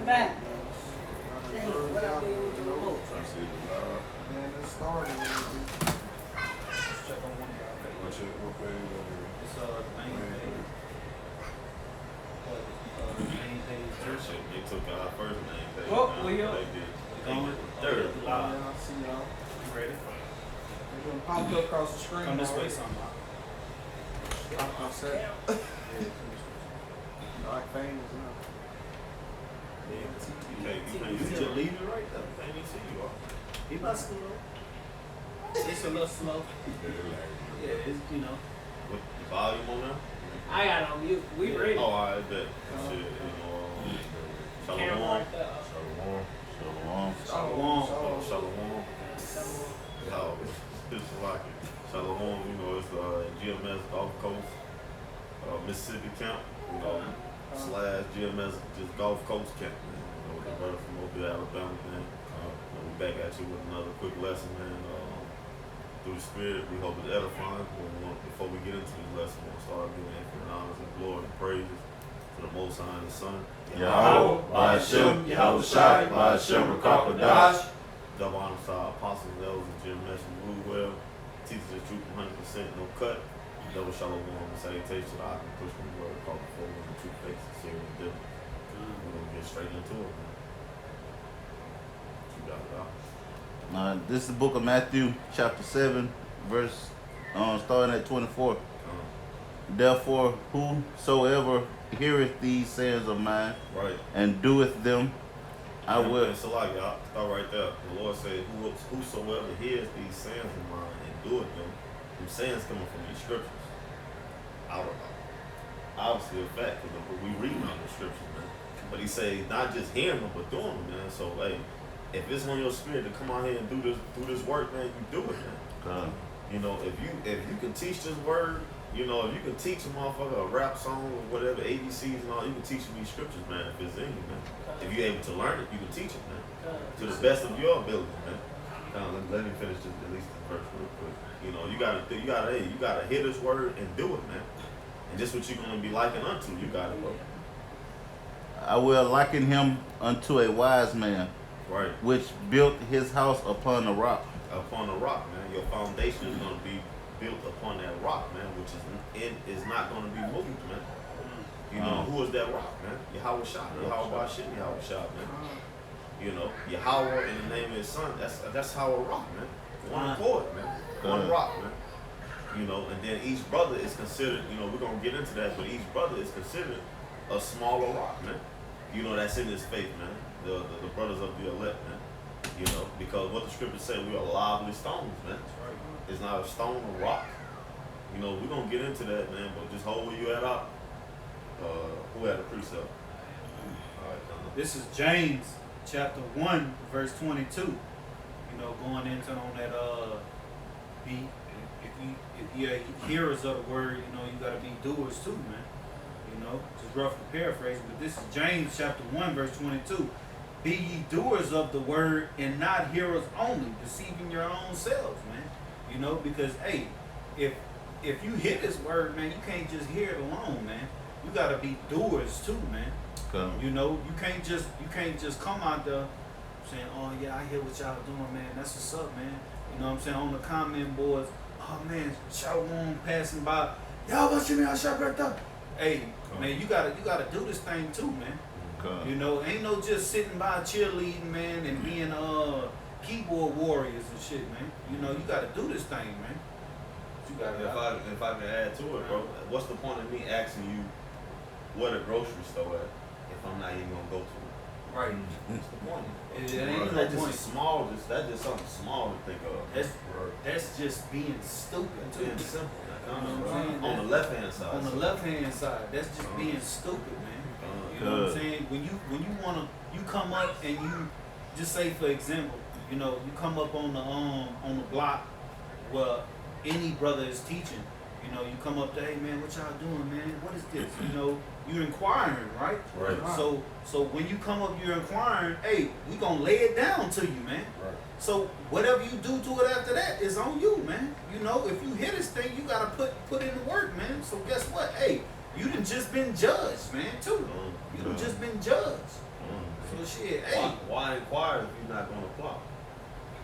back. Man, it's starting. Let's check on one guy. What's your what page? It's the main page. Main page. Third shit. They took our first name page. Oh, man. we up. They did. Going. Third. Wow. Yeah, I see y'all. You ready? They're gonna pop up across the screen. Come this way, already. something. Pop up set. Like famous now. You just leave it right there. Can't even see you all. He about slow. It's a little slow. Yeah, it's, you know. What the volume on there? I got on mute. We ready. Oh, I bet. Shit, you know, Camera Shalom. right there. Shalom. Shalom. Shalom. Oh, it's like it. Shalom, you know, it's GMS Gulf Coast, Mississippi camp, you know, / GMS just Gulf Coast camp, man. You know, the brother from Mobile, Alabama, man. We back at you with another quick lesson, man. Through the Spirit, we hope it's edifying. Before we get into this lesson, we'll start giving infinite honors and glory and praises to the Most High and the Son. Yahweh, Ba'ashem, Yahushai, Ba'ashem, Rakakwadash. Double honors to our apostles, elders, and GMS and rule well. Teaches the truth 100%, no cut. Double shalom and salutation to the Ak and push the word called forward in the true faith, sincere and different. We're going to get straight into it, man. You got it out. This is the book of Matthew, chapter 7, verse starting at 24. Therefore, whosoever heareth these sayings of mine Right. and doeth them, I will. So like y'all start right there. The Lord said, whosoever hears these sayings of mine and doeth them, them sayings coming from these scriptures. Obviously a fact, because we reading on the scriptures, man. But he say not just hearing them, but doing them, man. So hey, if it's on your spirit to come out here and do this work, man, you do it, man. You know, if you can teach this word, you know, if you can teach a motherfucker a rap song or whatever, ABCs and all, you can teach them these scriptures, man, if it's in you, man. If you're able to learn it, you can teach it, man. To the best of your ability, man. Let me finish this, at least the verse real quick. You know, you gotta hear this word and do it, man. And this what you're gonna be likened unto. You got it, bro. I will liken him unto a wise man, Right. which built his house upon a rock. Upon a rock, man. Your foundation is gonna be built upon that rock, man, which is not gonna be moved, man. You know, who is that rock, man? Yahweh Shah. Yahweh Bashim, Yahweh Shah, man. You know, Yahweh in the name of his son, that's how a rock, man. One accord, man. One rock, man. You know, and then each brother is considered, you know, we're gonna get into that, but each brother is considered a smaller rock, man. You know, that's in his faith, man. The brothers of the elect, man. You know, because what the scriptures say, we are lively stones, man. It's not a stone or rock. You know, we're gonna get into that, man, but just hold where you at up. Who had a precept? All right, This is James chapter 1, verse 22. You know, going into on that if you're hearers of the word, you know, you gotta be doers too, man. You know, just roughly paraphrase, but this is James chapter 1, verse 22. Be ye doers of the word and not hearers only, deceiving your own selves, man. You know, because hey, if you hear this word, man, you can't just hear it alone, man. You gotta be doers too, man. You know, you can't just come out there saying, oh yeah, I hear what y'all doing, man. That's what's up, man. You know what I'm saying? On the comment boards, oh man, Shalom passing by. Y'all watching me, I shot right there. Hey, man, you gotta do this thing too, man. You know, ain't no just sitting by cheerleading, man, and being keyboard warriors and shit, man. You know, you gotta do this thing, man. You gotta. If I can add to it, bro, what's the point of me asking you what a grocery store at if I'm not even gonna go to it? Right. What's the point? It ain't no That's point. just that's just something small to think of. That's just being stupid too. Being simple. You know what I'm saying? On the left hand side. On the left hand side, that's just being stupid, man. You know what I'm saying? When you come up and you just say, for example, you know, you come up on the block where any brother is teaching. You know, you come up to, hey man, what y'all doing, man? What is this? You know, you're inquiring, right? Right. So when you come up, you're inquiring. Hey, we gonna lay it down to you, man. Right. So whatever you do to it after that is on you, man. You know, if you hit this thing, you gotta put in the work, man. So guess what? Hey, you done just been judged, man, too. You done just been judged. So shit, Why, hey. why inquire if you're not gonna apply?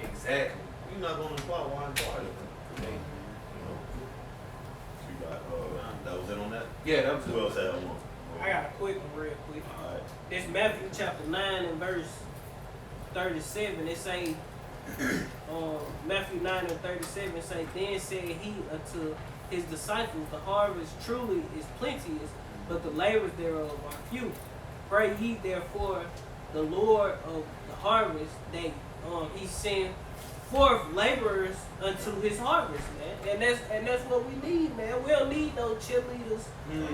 Exactly. If you're not gonna apply, why inquire? Hey. You know. You got that was it on that? Yeah, that was Who else had one? I got a quick one real quick. Alright. It's Matthew chapter 9 and verse 37. It say, Matthew 9 and 37 say, then said he unto his disciples, the harvest truly is plenteous, but the labors thereof are few. Pray ye therefore the Lord of the harvest that he send forth laborers unto his harvest, man. And that's what we need, man. We don't need no cheerleaders.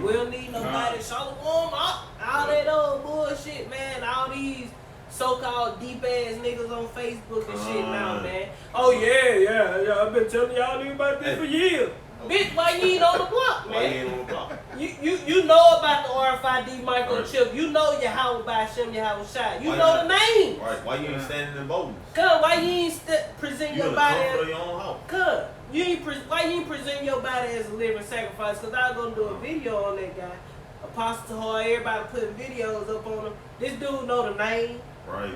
We don't need nobody shalom up. All that old bullshit, man. All these so-called deep ass niggas on Facebook and shit now, man. Oh yeah. I've been telling y'all niggas about this for years. Bitch, why you ain't on the block, Why you man? ain't on the block? You know about the RFID microchip. You know Yahweh Ba'Shem, Yahweh Shai. You Why know you- the name. Right. Why you ain't standing in boldness? Come, why you ain't present You in your the body comfort as of your own house. Cuz, why you ain't present your body as a living sacrifice? Cause I was gonna do a video on that guy. Apostle Hall, everybody putting videos up on him. This dude know the name. Right.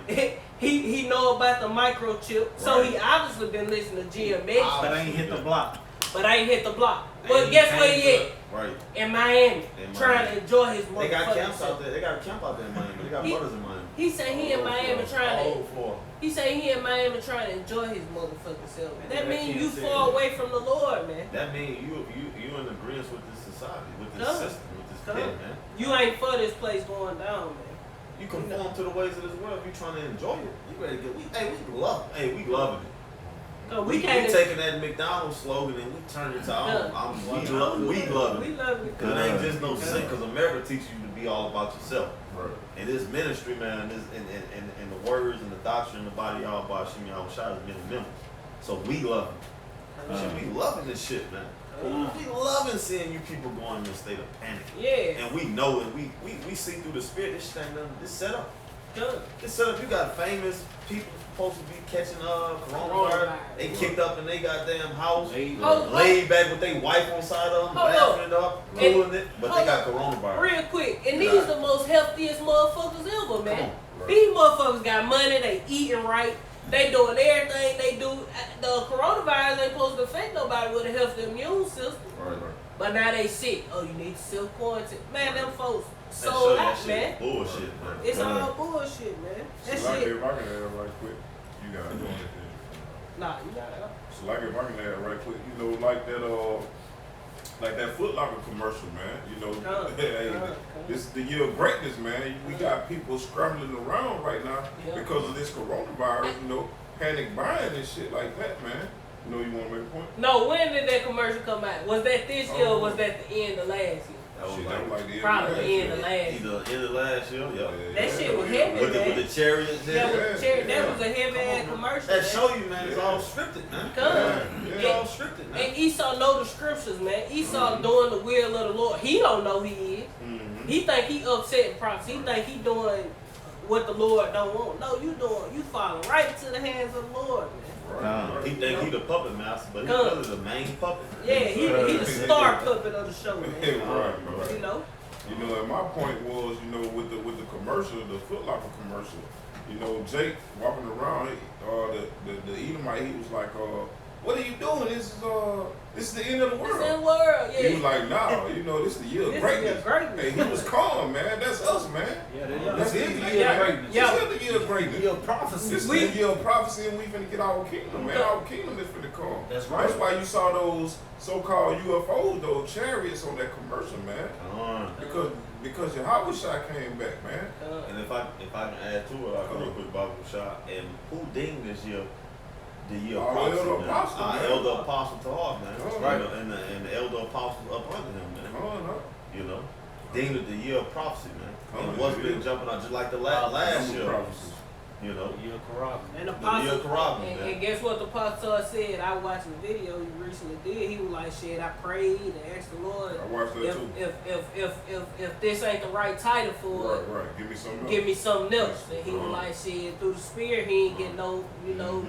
he know about the microchip. So Right. he obviously been listening to GMX, But I ain't hit the block. but I ain't hit the block. But Ain't guess where came he to at? Right. In Miami. In Trying Miami. to enjoy his They got motherfucking camps out self. there. They got a camp out there in Miami. They got He- brothers in Miami. He said he in Miami trying to All four. He say he in Miami trying to enjoy his motherfucking self. That I means can't you say far that. away from the Lord, man. That means you in agreement with this society, with this Come. system, with this Come. pit, man. You ain't for this place going down, man. You conform to the ways of this world. You trying to enjoy it. You ready to get? We loving it. Cause We we can't. taking that McDonald's slogan and we turn it to we love We it. love it. Cause it ain't just no sin. Cause America teaches you to be all about yourself. Right. And this ministry, man, this and the words and the doctrine, the body all about Shimmy Al Shai has been members. So we love it. Should be loving this shit, man. We loving seeing you people going in a state of panic. Yeah. And we know and we see through the spirit this shit ain't nothing. This set up. Good. This set up. You got famous people supposed to be catching coronavirus. Coronavirus. They kicked up in they goddamn house. Hold- Laid back with their wife on side of them, Hold laughing it up, And- cooling it, but they hold got up. coronavirus. Real quick, and Yeah. these the most healthiest motherfuckers ever, man. Come on. These motherfuckers got money, they eating right, they doing everything they do. The coronavirus ain't supposed to affect nobody with a healthy immune system. Right. But now they sick. Oh, you need to self-quarantine. Man, them folks That sold that out, shit man. is bullshit, man. It's all bullshit, man. That So like shit. if I can add right quick, you got it. Nah, you got it. So like if I can add right quick, you know, like that Foot Locker commercial, man. You know, hey, this is the year of greatness, man. We got people scrambling around right now Yeah. because of this coronavirus, you know, panic buying and shit like that, man. You know, you want to make a point? No, when did that commercial come out? Was that this year or was that the end of last year? That was Shit, like that was like the Probably the end year. of last year. either end of last year, yeah. That shit was heavy, With man. the chariots, That yeah. was, that was a heavy ass commercial. That man. show you, man, it's all scripted, man. Come. It's all scripted, man. And Esau know the scriptures, man. Esau doing the will of the Lord. He don't know he is. Mm-hmm. He think he upsetting prophets. He think he doing what the Lord don't want. No, you falling right into the hands of the Lord, man. He think he the puppet master, but he Come. really the main puppet. Yeah, he the star puppet of the show, man. Right. You know? You know, and my point was, you know, with the commercial, the Foot Locker commercial, you know, Jake walking around, the Edomite, he was like, what are you doing? This is the end of the It's in world. the world, yeah. He was like, nah, you know, this is the year of This is the year greatness. of greatness. Hey, he was calm, man. That's us, man. Yeah, That's that it. is the Yeah. year of greatness. Yeah. This is the year of greatness. Year of prophecy. This is We- the year of prophecy, and we finna get our kingdom, man. Our kingdom is finna come. That's right. That's why you saw those so-called UFOs, those chariots on that commercial, man. Because Yahweh Shai came back, man. And if I can add to it, I can real quick Bible shot. And who deemed this year the year of Our prophecy, elder man? apostle, Our man. elder apostle to heart, man. Oh, You right. know, and the elder apostles up under him, man. Oh, no. You know, deemed it the year of prophecy, man. Oh, And what's yeah. been jumping out just like the last year. Prophecy. You know, Year of Corral. And the The year apostle, of Corral, and, man. and guess what the apostle said? I watched the video he recently did. He was like, "Shit, I prayed and asked the Lord I watched that too. if this ain't the right title for it, Right. Give me something else. give me something else." And he was Uh-huh. like, "Shit, through the Spirit, he ain't get no,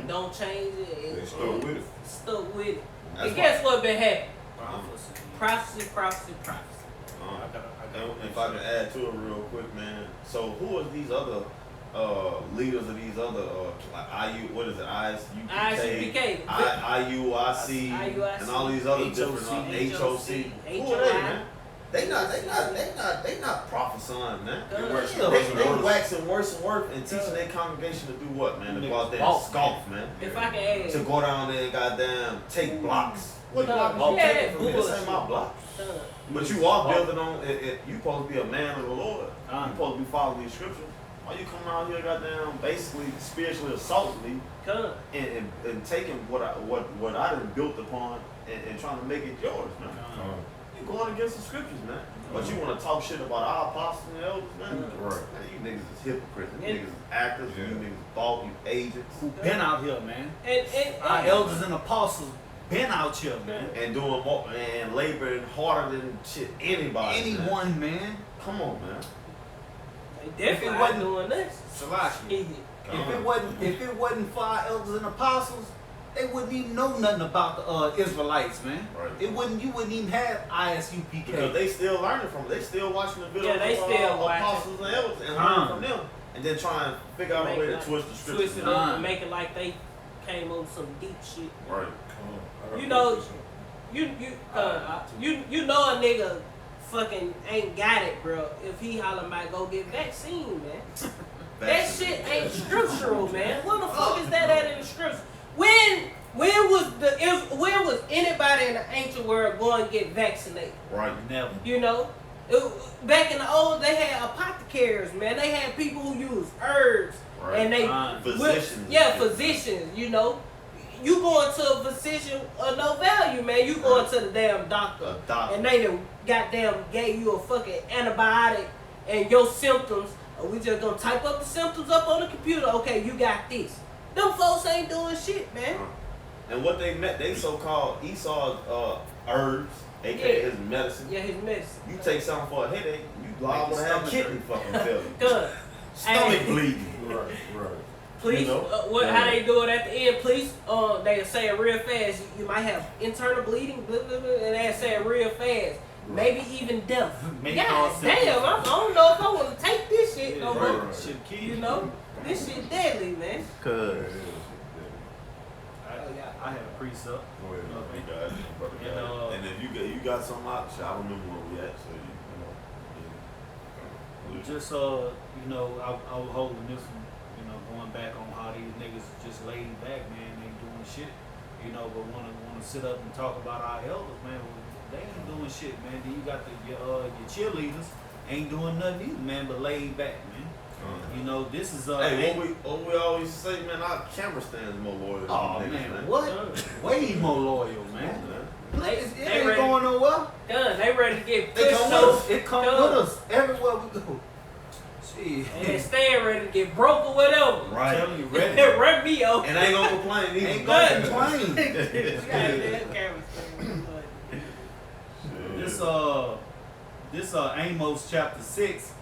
don't change it." They And, stuck with it. stuck with it. That's And guess what been happening? Prophecy. Prophecy, prophecy, prophecy. and if I can add to it real quick, man. So who are these other leaders of these other like IU, what is it, ISUPK. IUIC, and all these other different HOC. Who are they, man? They not prophesying, man. They waxing worse and worse and teaching their congregation to do what, man? To go out there and scoff, man. If I can add, To go down there and goddamn take blocks. What No, block you yeah, taking from me? This ain't my bullshit. block. But you are building on it. You supposed to be a man of the Lord. You supposed to be following these scriptures. Why you coming out here, goddamn, basically spiritually assaulting me and taking what I done built upon and trying to make it yours, man? You going against the scriptures, man. But you want to talk shit about our apostles and elders, man? Right. Man, you niggas is hypocrites. You niggas is actors. You niggas thought you agents. Who been out here, man? and Our elders and apostles been out here, man. And doing more and laboring harder than shit anybody. Anyone, man. Come on, man. they definitely If it not wasn't- doing this. Salaki. If it wasn't for our elders and apostles, they wouldn't even know nothing about the Israelites, man. Right. You wouldn't even have ISUPK. Because they still learning from it. They still watching the videos Yeah, they of still watching. apostles and elders and learning from them. And then try and figure out a way to twist the scriptures. Twist it up and make it like they came up with some deep shit. Right. You know, you know a nigga fucking ain't got it, bro. If he holler about go get vaccine, man. That shit ain't scriptural, man. Where the fuck is that at in the scripture? When was anybody in the ancient world going to get vaccinated? Right. Never. You know, back in the old, they had apothecaries, man. They had people who used herbs, Right. and they Physicians. physicians. You know, you going to a physician of no value, man. You going to the damn doctor, A doctor. and they done goddamn gave you a fucking antibiotic, and your symptoms. We just gonna type up the symptoms up on the computer. Okay, you got this. Them folks ain't doing shit, man. And what they met, they so-called Esau's herbs, aka his medicine. Yeah, his medicine. You take something for a headache, you liable to have kidney fucking failure. Good. Stomach Hey. bleeding. Right. Please, You know? how they do it at the end, please, they say it real fast. You might have internal bleeding, blah, blah, blah, and they say it real fast. Maybe even death. Make God all damn, I don't know if I want to take this shit no more. right. Should kill You know, this shit deadly, man. Cause I had a precept. Go ahead, Okay. brother God, brother And, God. And if you got something out, shit, I don't remember where we at, so you know. Just I was holding this one, going back on how these niggas just laid back, man, ain't doing shit, but wanna sit up and talk about our elders, man. They ain't doing shit, man. Then you got your cheerleaders ain't doing nothing either, man, but laid back, man. This is Hey, what we always say, man, our camera stands more loyal than oh these niggas, man, what? Way more loyal, man. They It ain't ready. going nowhere. Done. They ready to get They pushed come over. with It comes Done. with us everywhere we go. Shit. And they staying ready to get broke or whatever. Right. Telling you, ready. Run me over. And I ain't gonna complain either. Ain't Good. gonna complain. Goddamn camera stand. This Amos chapter 6,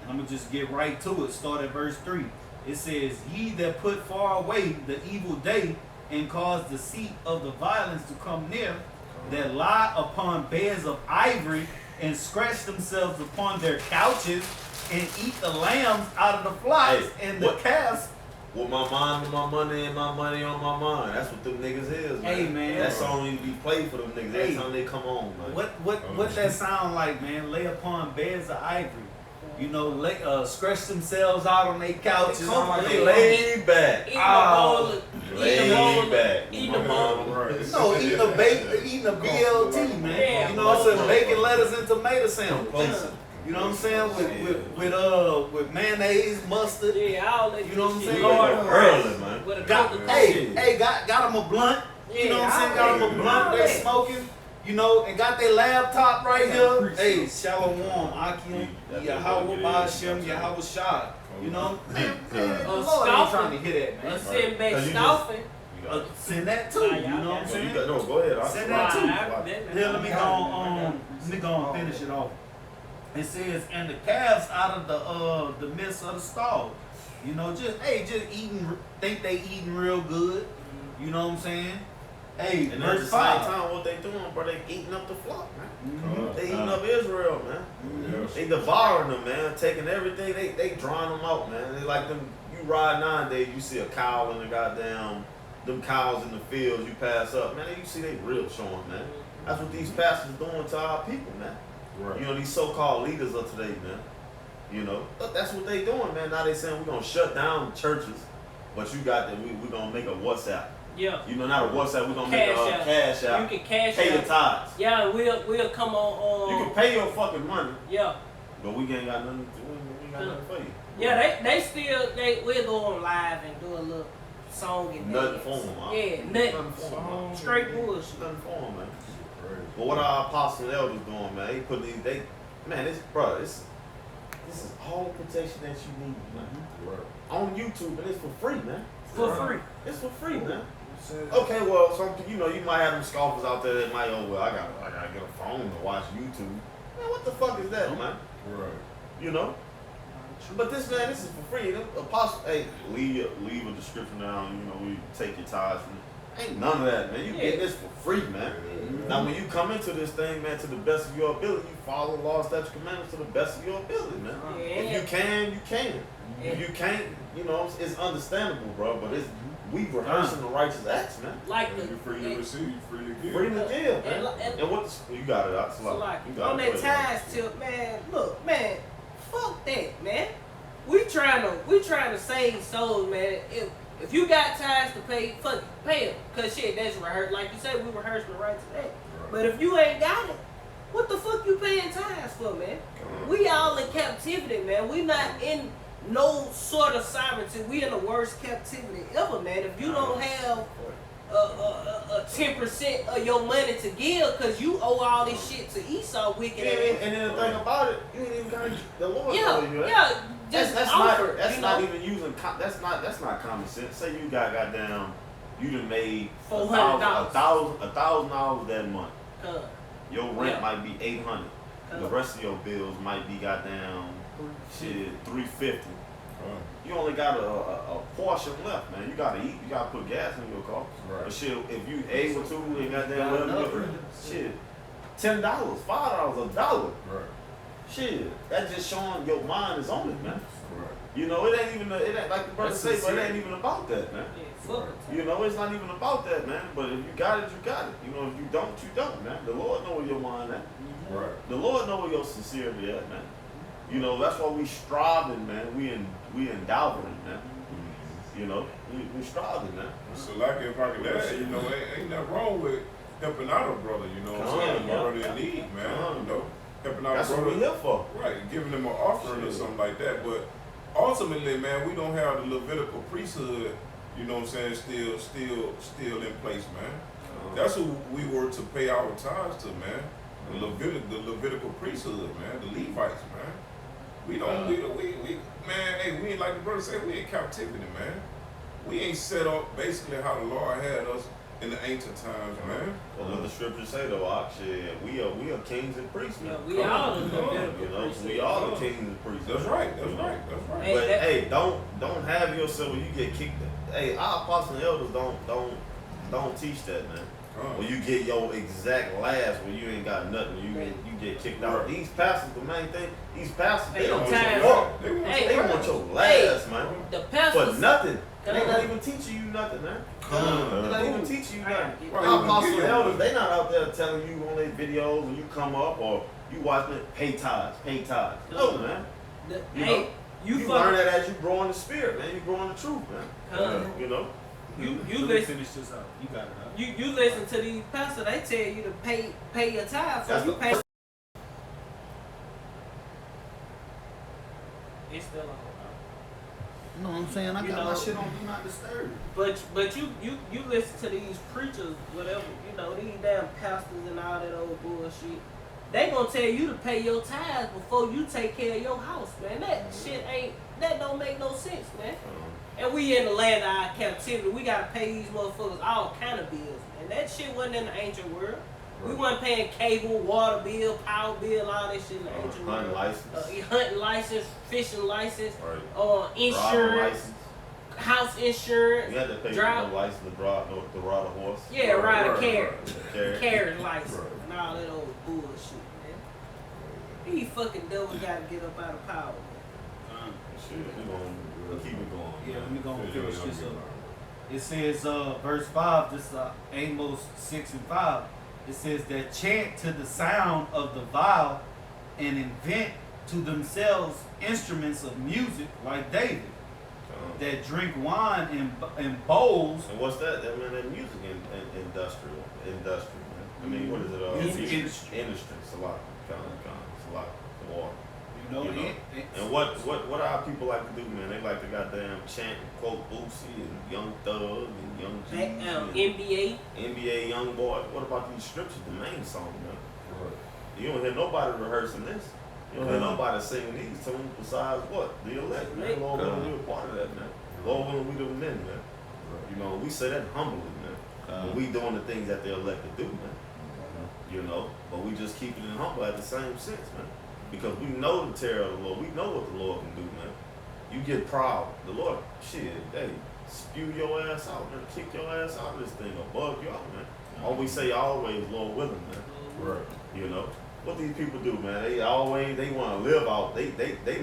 and I'm gonna just get right to it. Start at verse 3. It says, "Ye that put far away the evil day and cause the seat of the violence to come near, that lie upon beds of ivory and scratch themselves upon their couches and eat the lambs out of the flocks Hey, and the what- calves." With my mind on my money and my money on my mind. That's what them niggas is, man. Hey, man. That song need to be played for them niggas every Hey. time they come on, man. What that sound like, man? Lay upon beds of ivory. Scratch themselves out on their couches. They laid back. Eating a bowl of, Laid back. eating a bowl of, Right. No, eating a BLT, man. Yeah. You know what I'm saying? Bacon, lettuce, and tomato sandwich. You know what I'm saying? With mayonnaise, mustard. yeah, all that You know what I'm shit. saying? Lord, Early, man. with a Got Coca-Cola. got them a blunt. You know what I'm saying? Got them a blunt. They smoking. And got their laptop right here. Hey, Shalom, Akim, Yahweh Ba'Shem, Yahweh Shah. You know? Man, the Lord ain't Scoffing. trying to hear that, man. I'm sitting back Cause you scoffing. Send that too. You know what I'm saying? No, go ahead. Send that too. too. Here, let me go and finish it off. It says, "And the calves out of the midst of the stall." Just eating. Think they eating real good. You know what I'm saying? Hey, And at the verse same 5. time, what they doing, bro, they eating up the flock, man. They eating Uh, up Israel, man. Yes. They devouring them, man. Taking everything, they drawing them out, man. They like them. You ride nowadays, you see a cow in the goddamn, them cows in the fields. You pass up, man. You see they real showing, man. That's what these pastors doing to our people, man. Right. You know, these so-called leaders of today, man. You know, but that's what they doing, man. Now they saying we're gonna shut down churches, but you got that we gonna make a WhatsApp. Yeah. You know, not a WhatsApp. We're gonna make a Cash App. cash You out. can cash Pay the out. tithes. Yeah, we'll come on. You can pay your fucking money, Yeah. but we ain't got nothing. We ain't got nothing for you. Yeah, they still we'll go on live and do a little song and Nothing dance. for 'em, huh? Yeah, Nothing for 'em, huh? Straight bullshit. Nothing for 'em, man. Crazy. But what our apostles and elders doing, man? They put these, this is all the protection that you need, man. Right. On YouTube, and it's for free, man. For Right. free. It's for free, man. Says- Okay, well, some you know, you might have them scoffers out there that might, oh well, I gotta get a phone to watch YouTube. Man, what the fuck is that, man? Right. You know? But this man, this is for free. Them apostle, hey, leave a description down. You know, we take your tithes from. Ain't none of that, man. You get this for free, man. Now, when you come into this thing, man, to the best of your ability, you follow law, statutes, commandments to the best of your ability, man. Yeah. If you can, you can. If Yeah. you can't, you know, it's understandable, bro. But we rehearsing the righteous acts, man. Like When you're free to the receive, you're free to give. Free to give, And- man. and- And what you got it out, so like you got on it. that ties tip, man. Look, man, fuck that, man. We trying to save souls, man. If you got ties to pay, fuck it, pay them. Cause shit, that's rehearsed. Like you said, we rehearsing the righteous act. But if you ain't got it, what the fuck you paying tithes for, man? We all in captivity, man. We not in no sort of sovereignty. We in the worst captivity ever, man. If you don't have a 10% of your money to give, cause you owe all this shit to Esau, wicked ass. And then the thing about it, you ain't even got the Lord Yeah, know you. yeah. Just That's offer, not that's you not know? even using that's not common sense. Say you got goddamn you done made $400. $1,000 that month. Your rent Yeah. might be $800. The rest of your bills might be goddamn shit $350. You only got a portion left, man. You gotta eat. You gotta put gas in your car. Right. But shit, if you able to, and goddamn Got whatever, enough. shit, $10, $5, $1. Right. Shit, that just showing your mind is on it, man. Right. You know, it ain't even it ain't like the brother That's say, but it sincere. ain't even about that, man. Yeah, fuck it. You know, it's not even about that, man. But if you got it, you got it. You know, if you don't, you don't, man. The Lord know where your mind at. Right. The Lord know where your sincerity at, man. You know, that's why we striving, man. We endeavoring, man. You know, we striving, man. So like if I could add, you know, ain't nothing wrong with helping out a brother, you know what I'm saying? Yeah. Brother in need, man. You know, helping out That's a what we brother. here for. Right, giving them an offering or something like that. But ultimately, man, we don't have the Levitical priesthood, you know what I'm saying, still in place, man. That's who we were to pay our tithes to, man. The Levitical priesthood, man. The Levites, man. We don't, man, hey, we ain't like the brother said, we in captivity, man. We ain't set up basically how the Lord had us in the ancient times, man. Well, what the scriptures say though, shit, we are kings and priests, man. Yeah, we all the Come on, Levitical You know, priests. we are the kings and priests. That's man. right, that's You know? right, that's right. Hey, But that- hey, don't have yourself when you get kicked. Hey, our apostles and elders don't teach that, man. When you get your exact last, when you ain't got nothing, you get kicked out. These pastors, the main thing, these pastors, they Hey, don't want time. your work. They want Hey, They bro. want your last, man. The For pastors. nothing. They Come not on. even teaching you nothing, man. Come on. They're not even teaching you nothing. Right. Our apostles and elders, they not out there telling you on their videos when you come up or you watching it, pay tithes. No, man. You Hey, know, you You learn fuck. that as you grow in the spirit, man. You grow in the truth, man. You know. You Let me listen. finish this out. You got it. Huh? You listen to these pastors. They tell you to pay your tithe. That's So you the- pay. It's still on. You know what I'm saying? I You got my know- shit on Do Not Disturb. But you listen to these preachers, whatever, you know, these damn pastors and all that old bullshit. They gonna tell you to pay your tithes before you take care of your house, man. That don't make no sense, man. And we in the land of our captivity. We gotta pay these motherfuckers all kind of bills, man. That shit wasn't in the ancient world. We wasn't paying cable, water bill, power bill, all that shit in the ancient Hunting world. license. Hunting license, fishing license, Right. insurance. Driving license. house insurance, You had to pay drive. for no license to ride a horse. Yeah, ride a Right, carrot. Carrot. Carrot license Right. and all that old bullshit, man. These fucking devils gotta get up out of power. Shit, we'll keep it going. Yeah, man. let me go and Yeah, finish yeah, this yeah. up. It says, verse 5, this is Amos 6 and 5. It says that chant to the sound of the viol and invent to themselves instruments of music like David, that drink wine in bowls. And what's that? That man, that music industrial, man. I mean, what is it? Music industry. Industry. It's a lot. It's a lot. Water. You know, You know, And what our people like to do, man? They like to goddamn chant and quote Boosie and Young Thug and Young Jeezy and NBA. NBA Young Boy. What about these scriptures? The main song, man. Right. You don't hear nobody rehearsing this. You don't hear nobody singing these tunes besides what? The elect, man. Lord willing, we a part of that, man. Lord willing, we the men, man. You know, we say that humbly, man. But we doing the things that the elect to do, man. You know, but we just keeping it humble at the same sense, man. Because we know the terror of the Lord. We know what the Lord can do, man. You get proud. The Lord, shit, hey, spew your ass out, man. Kick your ass out of this thing or bug you out, man. All we say always, Lord willing, man. Right. You know? What these people do, man, they want to live out, they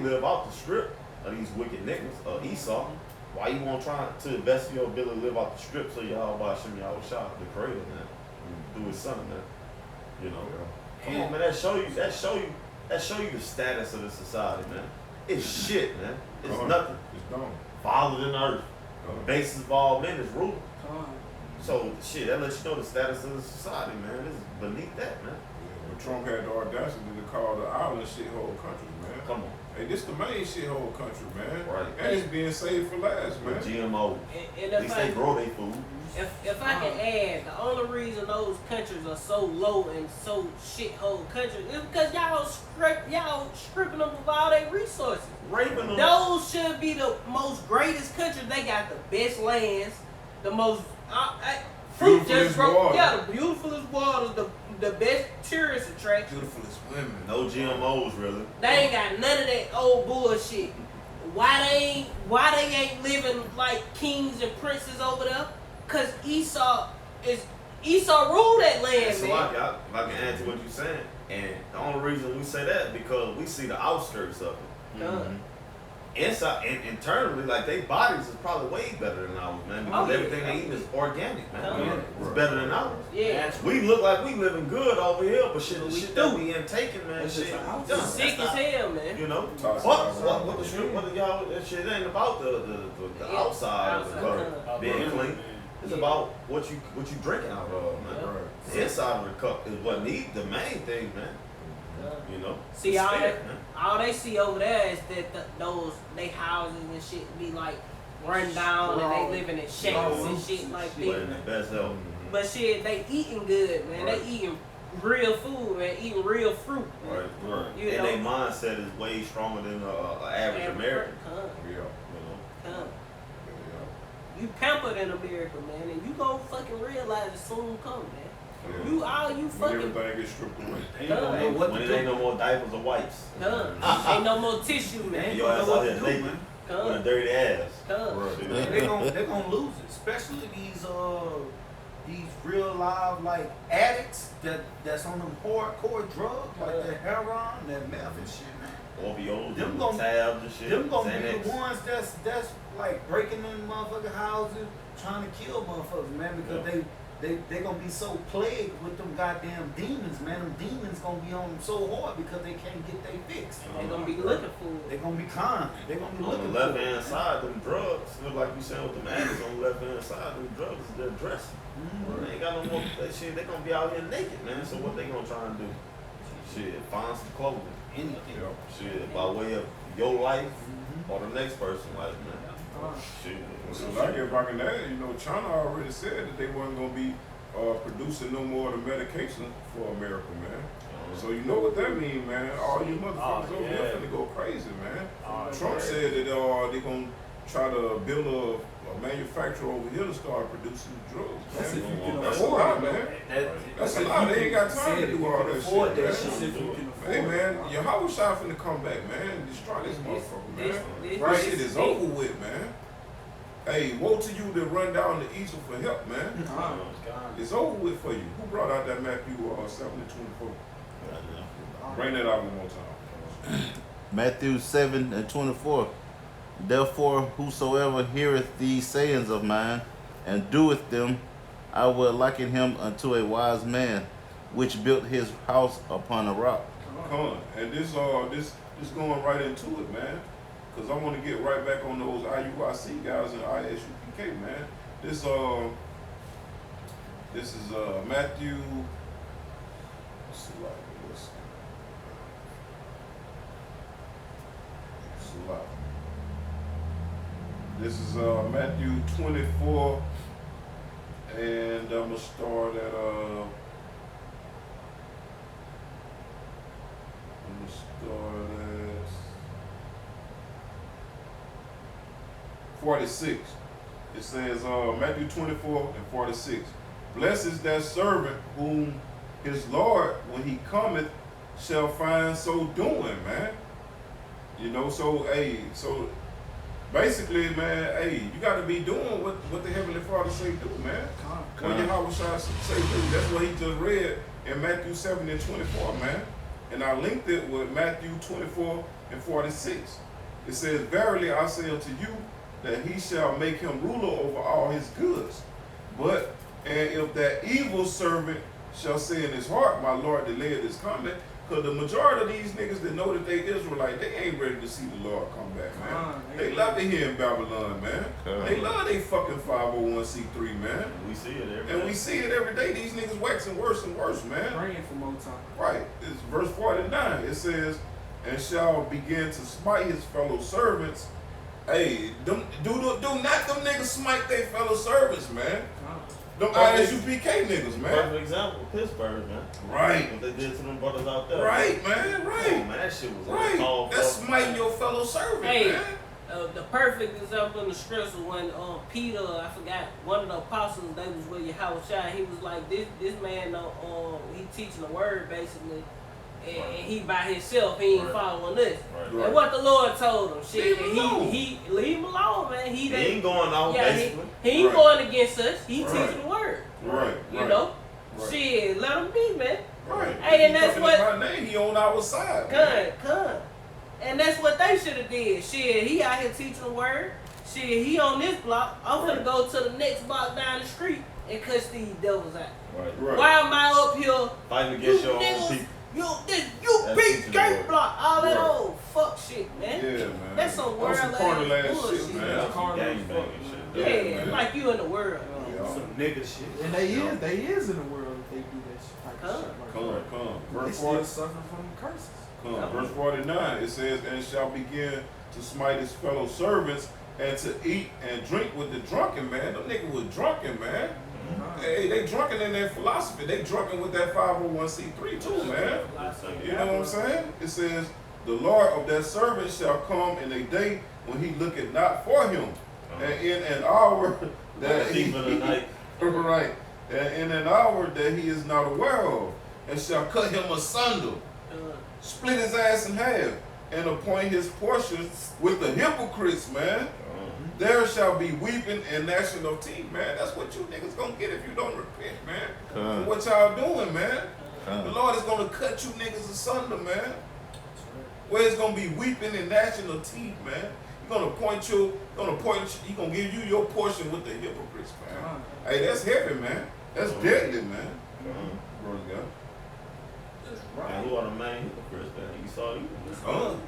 live out the script of these wicked niggas, Esau. Why you want to try to invest in your ability to live out the script so y'all by Shem y'all shot the creator, man. Through his son, man. You know? Come on, man, that show you the status of the society, man. It's shit, man. It's nothing. It's gone. Farther than earth. Basis of all men is rule. Come So shit, that lets you know the status of the society, man. It's beneath that, man. But Trump had the audacity to call the island shithole country, man. Come on. Hey, this the main shithole country, man. Right. And it's being saved for last, man. With GMO. And At least they grow their food. if I can add, the only reason those countries are so low and so shithole countries is because y'all stripping them of all their resources. Raping them. Those should be the most greatest countries. They got the best lands, the most fruit just Beautifulest grow. water. Yeah, the beautifulest waters, the best tourist attraction. Beautiful as women. No GMOs, really. They ain't got none of that old bullshit. Why they ain't living like kings and princes over there? Cause Esau ruled that land, So man. if I can add to what you're saying, and the only reason we say that because we see the outskirts of it. Done. Inside and internally, like their bodies is probably way better than ours, man. Because Oh, yeah. everything they eat is organic, man. Oh, yeah. It's better than ours. Yeah. We look like we living good over here, but shit, the We shit do. that we intaking, man, It's shit, just a house. done. Sick That's as not- hell, man. You know, Toxic. what the strip, what y'all, that shit ain't about the Yeah. outside of the Outside. cup being clean. It's Yeah. about what you drinking out of, man. Yeah. Right. The inside of the cup is what need the main thing, man. You know. See, The all spirit, man. they see over there is that those they houses and shit be like run down and they living in shacks and shit like But in that. the best health. But shit, they eating good, man. Right. They eating real food, man. Eating real fruit. Right, right. You And know. their mindset is way stronger than an average American. Come, Yeah. You know. come. Yeah. You pampered in America, man, and you gon' fucking realize it soon come, man. Yeah. You When fucking everything gets stripped away. They don't know what When to it do. ain't no more diapers or wipes. come. Ain't no more tissue, They man. ain't Your gonna ass know out what here to do, naked. man. With a Come, dirty ass. come. Right. They're gonna lose it, especially these real live like addicts that's on them hardcore drugs like that heroin, that meth and shit, man. Opioids, Them and gon- tabs and shit. Them gonna be Xanax. the ones that's like breaking in motherfucking houses, trying to kill motherfuckers, man, because they gonna be so plagued with them goddamn demons, man. Them demons gonna be on them so hard because they can't get they fix. They gonna be looking for They it. gonna be kind. They gonna be On looking the left for it. hand side, them drugs, look like you saying with them addicts on the left hand side, them drugs is their dressing. Mhm. They ain't got no more that shit, they gonna be out here naked, man. So what they gonna try and do? Shit, find some clothing. Anything. Shit, by way of your life Mhm. or the next person's life, man. Shit. So like if I can add, China already said that they wasn't gonna be producing no more of the medication for America, man. So you know what that mean, man. All you motherfuckers over here finna go crazy, man. Trump said that they gonna try to build a manufacturer over here to start producing drugs. That's if you can That's a afford lot, it, man. That- That's a if lot. you They ain't got can- time to said do if you all can that afford shit, that man. shit, if you can afford Hey it. man, Yahweh Shai finna come back, man. Destroy this motherfucker, man. this- This shit is over with, man. Hey, woe to you that run down to Egypt for help, man. It's over with for you. Who brought out that Matthew 7:24? Bring that out one more time. Matthew 7:24. Therefore, whosoever heareth these sayings of mine and doeth them, I will liken him unto a wise man, which built his house upon a rock. Come on. And this going right into it, man. Cause I want to get right back on those IUIC guys and ISUPK, man. This is Matthew. Let's see, this is Matthew 24, and I'm gonna start at 46. It says, Matthew 24:46. Blessed is that servant whom his Lord, when he cometh, shall find so doing, man. You know, so basically, man, you got to be doing what the Heavenly Father say do, man. What Yahweh Shai say do. That's what he just read in Matthew 7:24, man. And I linked it with Matthew 24:46. It says, verily I say unto you, that he shall make him ruler over all his goods. And if that evil servant shall say in his heart, my Lord delayed his coming, because the majority of these niggas that know that they Israelite, they ain't ready to see the Lord come back, man. They love it here in Babylon, man. They love they fucking 501c3, man. We see it every day. And we see it every day. These niggas waxing worse and worse, man. Praying for more time. Right. It's verse 49. It says, and shall begin to smite his fellow servants. Hey, do not them niggas smite their fellow servants, man. Them ISUPK niggas, man. Perfect example, Pittsburgh, man. Right. What they did to them brothers out there. Right, man. Right. Oh, man, that shit was right. That's smiting your fellow servant, man. The perfect example in the scripture when Peter, I forgot, one of the apostles, they was with Yahweh Shai. He was like, this man, he teaching the word basically, and he by himself, he ain't following this. Right. And what the Lord told him, shit, he leave him alone, man. He ain't going out, basically. He ain't going against us. He teaching the word. Right. You know, shit, let him be, man. Right. Hey, and that's what. My name, he on our side. Come. And that's what they should have did. Shit, he out here teaching the word. Shit, he on this block. I'm gonna go to the next block down the street and cuss these devils out. Right. Why am I up here? Fighting against your own people. You big gate block, all that old fuck shit, man. Yeah, man. That's some world some corny ass bullshit, shit, man. That's some gangbanging shit. Yeah, like you in the world. Some nigga shit. And they is in the world if they do that shit. Type of shit like that. Come. They Verse still 40. suffering from the curses. Verse 49. It says, and shall begin to smite his fellow servants and to eat and drink with the drunken, man. Them niggas was drunken, man. Hey, they drunken in their philosophy. They drunken with that 501c3 too, man. You know what I'm saying? It says, the Lord of that servant shall come in a day when he looketh not for him, and in an hour that he right, and in an hour that he is not aware of, and shall cut him asunder, split his ass in half, and appoint his portion with the hypocrites, man. There shall be weeping and gnashing of teeth, man. That's what you niggas gonna get if you don't repent, man. For what y'all doing, man. The Lord is gonna cut you niggas asunder, man. Where it's gonna be weeping and gnashing of teeth, man. He's gonna he gonna give you your portion with the hypocrites, man. Hey, that's heavy, man. That's deadly, man. Brother God. And who are the main hypocrites, man? You saw you. Come.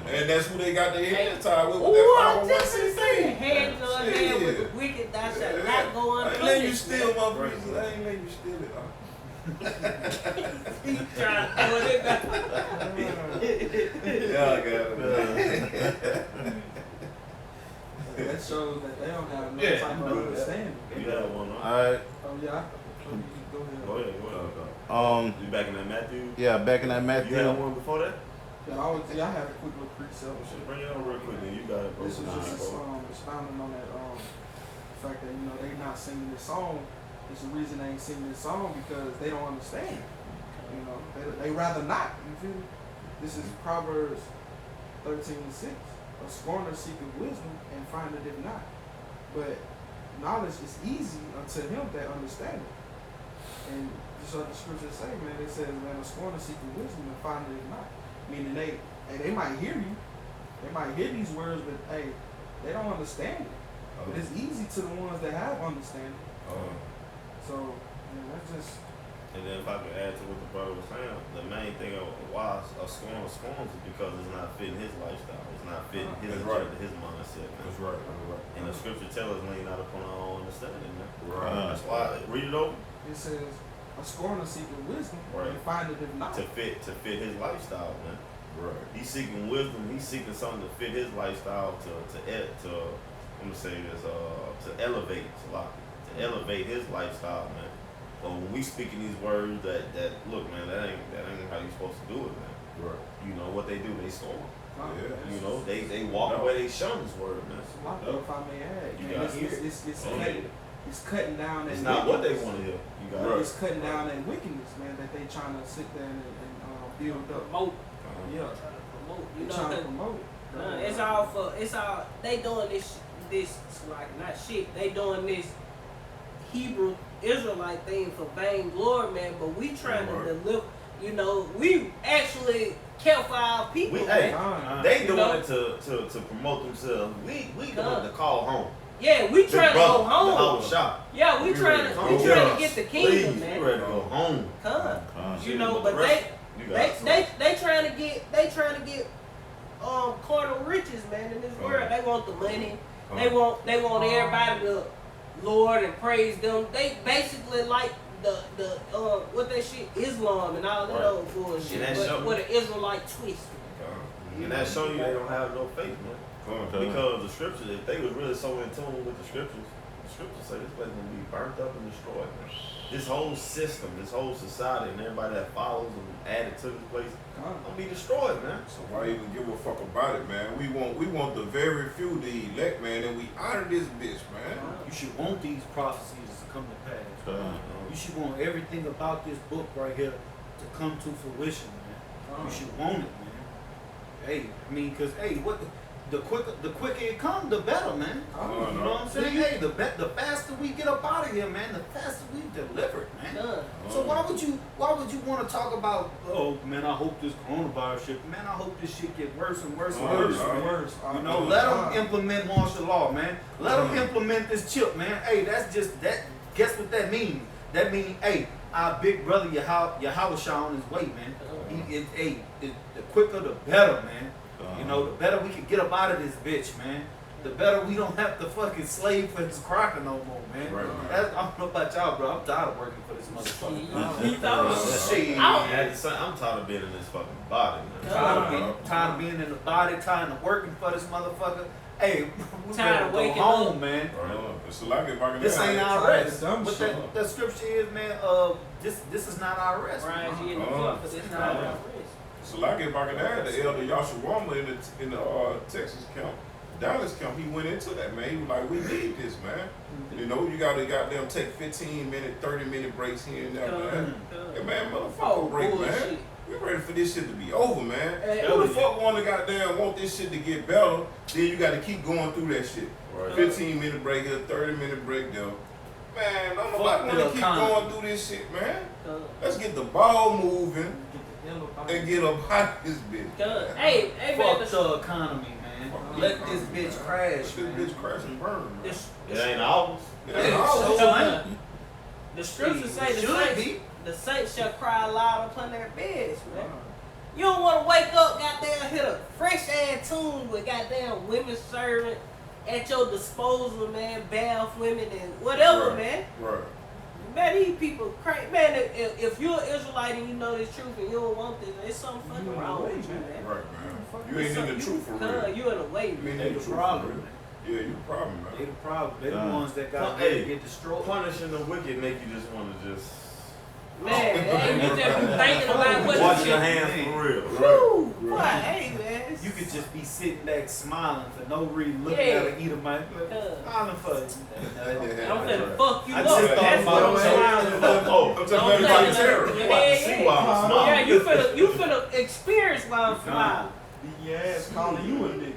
And that's who they got their hands tied with Ooh, that I'm just 501c3. saying, hand to hand with the wicked, thou shalt not go I ain't letting you unpunished. steal my breezes. I ain't letting you steal it. He trying to throw it back. Yeah, I got it. That shows that they don't have no Yeah, type of understanding. You had one, huh? Alright. Oh yeah. Go ahead. Go ahead. You back in that Matthew? Yeah, back in that Matthew. You had one before that? Yeah, I have a quick little precept. Bring it on real quick, then you got it. This is just expounding on that fact that they not singing this song. It's the reason they ain't singing this song because they don't understand. They rather not. You feel me? This is Proverbs 13:6. A scorner seeketh wisdom and findeth it not. But knowledge is easy unto him that understand it. And just like the scriptures say, man, it says, man, a scorner seeking wisdom and finding it not. Meaning they might hear you, they might hear these words, but hey, they don't understand it. But it's easy to the ones that have understanding. So, that's just. And then if I could add to what the brother was saying, the main thing of why a scorn scorns is because it's not fitting his lifestyle. It's not fitting his agenda, his mindset, man. That's right. That's right. And the scripture tells us lean not upon our own understanding, man. Right. That's why read it over It says, a scorner seeking wisdom Right. and finding it not. to fit his lifestyle, man. Right. He's seeking wisdom. He's seeking something to fit his lifestyle I'm gonna say this to elevate his lifestyle, man. But when we speaking these words that look, man, that ain't how you supposed to do it, man. Right. You know what they do? They scorn. Yeah. You know they walk away. They shun this word, man. It's a lot of, if I may add, You man, got it's cutting down that It's not what they wickedness. want to hear. You got Right. It's cutting down that wickedness, man, that they trying to sit there and build up. Promote. Yeah, Trying to promote. You they know, trying to 'cause, promote it. it's all they doing this like not shit. They doing this Hebrew Israelite thing for vainglory, man. But we trying Right. to deliver. You know, we actually care for our people. We- man. hey, Fine. They You doing know? it to promote themselves. We doing Huh. it to call home. Yeah, we Big trying to brother, go home. The whole shop. Yeah, we trying ready to to we go. trying Yes. to get the kingdom, Please, man. we ready to go home. Come. Shit, You know, the but rest- you they got they trying to get carnal riches, man, in this world. They want the money. They want everybody to Lord and praise them. They basically like the what that shit Islam and all that Right. old bullshit, And that but show- with an Israelite twist. And that show you they don't have no faith, man. Okay. Because the scriptures, if they was really so in tune with the scriptures say this place gonna be burnt up and destroyed, man. This whole system, this whole society, and everybody that follows and added to this place gonna be destroyed, man. So why even give a fuck about it, man? We want the very few to elect, man, and we honor this bitch, man. You should want these prophecies to come to pass. You should want everything about this book right here to come to fruition, man. You should want it, man. Hey, I mean, cause hey, the quicker it comes, the better, man. Oh, You know what I'm saying? Hey, the faster we get up out of here, man, the faster we deliver it, man. So why would you want to talk about? Oh man, I hope this coronavirus shit. Man, I hope this shit get worse and worse and worse, man. Worse. You know, let them implement martial law, man. Let them implement this chip, man. Hey, that's just that. Guess what that means? That means, hey, our big brother Yahweh on his way, man. The quicker the better, man. You know, the better we can get up out of this bitch, man. The better we don't have to fucking slave for this crocker no more, man. Right. I don't know about y'all, bro. I'm tired of working for this motherfucker. He thought Shit. I'm tired of being in this fucking body, man. Tired of being in the body, tired of working for this motherfucker. Hey, we Tired better of go waking home, up. man. It's like if I can This ain't our tired of rest. dumb What shit. that scripture is, man. This is not our rest. Brian G in the fuck, but it's not our race. So like if I can add the elder Yashawama in the Texas camp, Dallas camp, he went into that, man. He was like, we need this, man. You know, you gotta goddamn take 15-minute, 30-minute breaks here and there, man. Hey, man, motherfucker break, man. We ready for this shit to be over, man. Who the fuck wanna goddamn want this shit to get better? Then you gotta keep going through that shit. Right. 15-minute break here, 30-minute break there. Man, I'm Fuck about the to keep economy. going through this shit, man. Let's get the ball moving and get up out of this bitch. Hey, man, Fuck the economy, man. Let this bitch crash, This man. bitch crash and burn, man. It ain't ours. It ain't ours. So, the scriptures say Should the saints shall cry aloud upon their beds, man. You don't want to wake up, goddamn, hit a fresh ass tune with goddamn women servant at your disposal, man, bath women and whatever, Right. man. Right. Man, these people crazy. Man, if you're an Israelite and you know this truth and you don't want this, there's something fucking You in wrong the way, with you, man. Right, man. You ain't in the truth for real. You in the way, You ain't man. in They the the truth for problem, real. man. Yeah, you the problem, They man. the problem. They the ones that got Hey. ready to get destroyed. Punishing the wicked make you just want to just Man, hey, you just be thinking about what wash you your did. hands for real. Woo! Right. Boy, hey, man. You could just be sitting back smiling for no reason, looking Yeah. at an Edomite, smiling for it. I'm finna fuck you I up. just thought That's about what it. I'm smiling. Oh, I'm Don't talking think about about terror. it. you about to see why I'm Yeah, smiling. you finna experience why I'm smiling. Your ass calling you a nigga.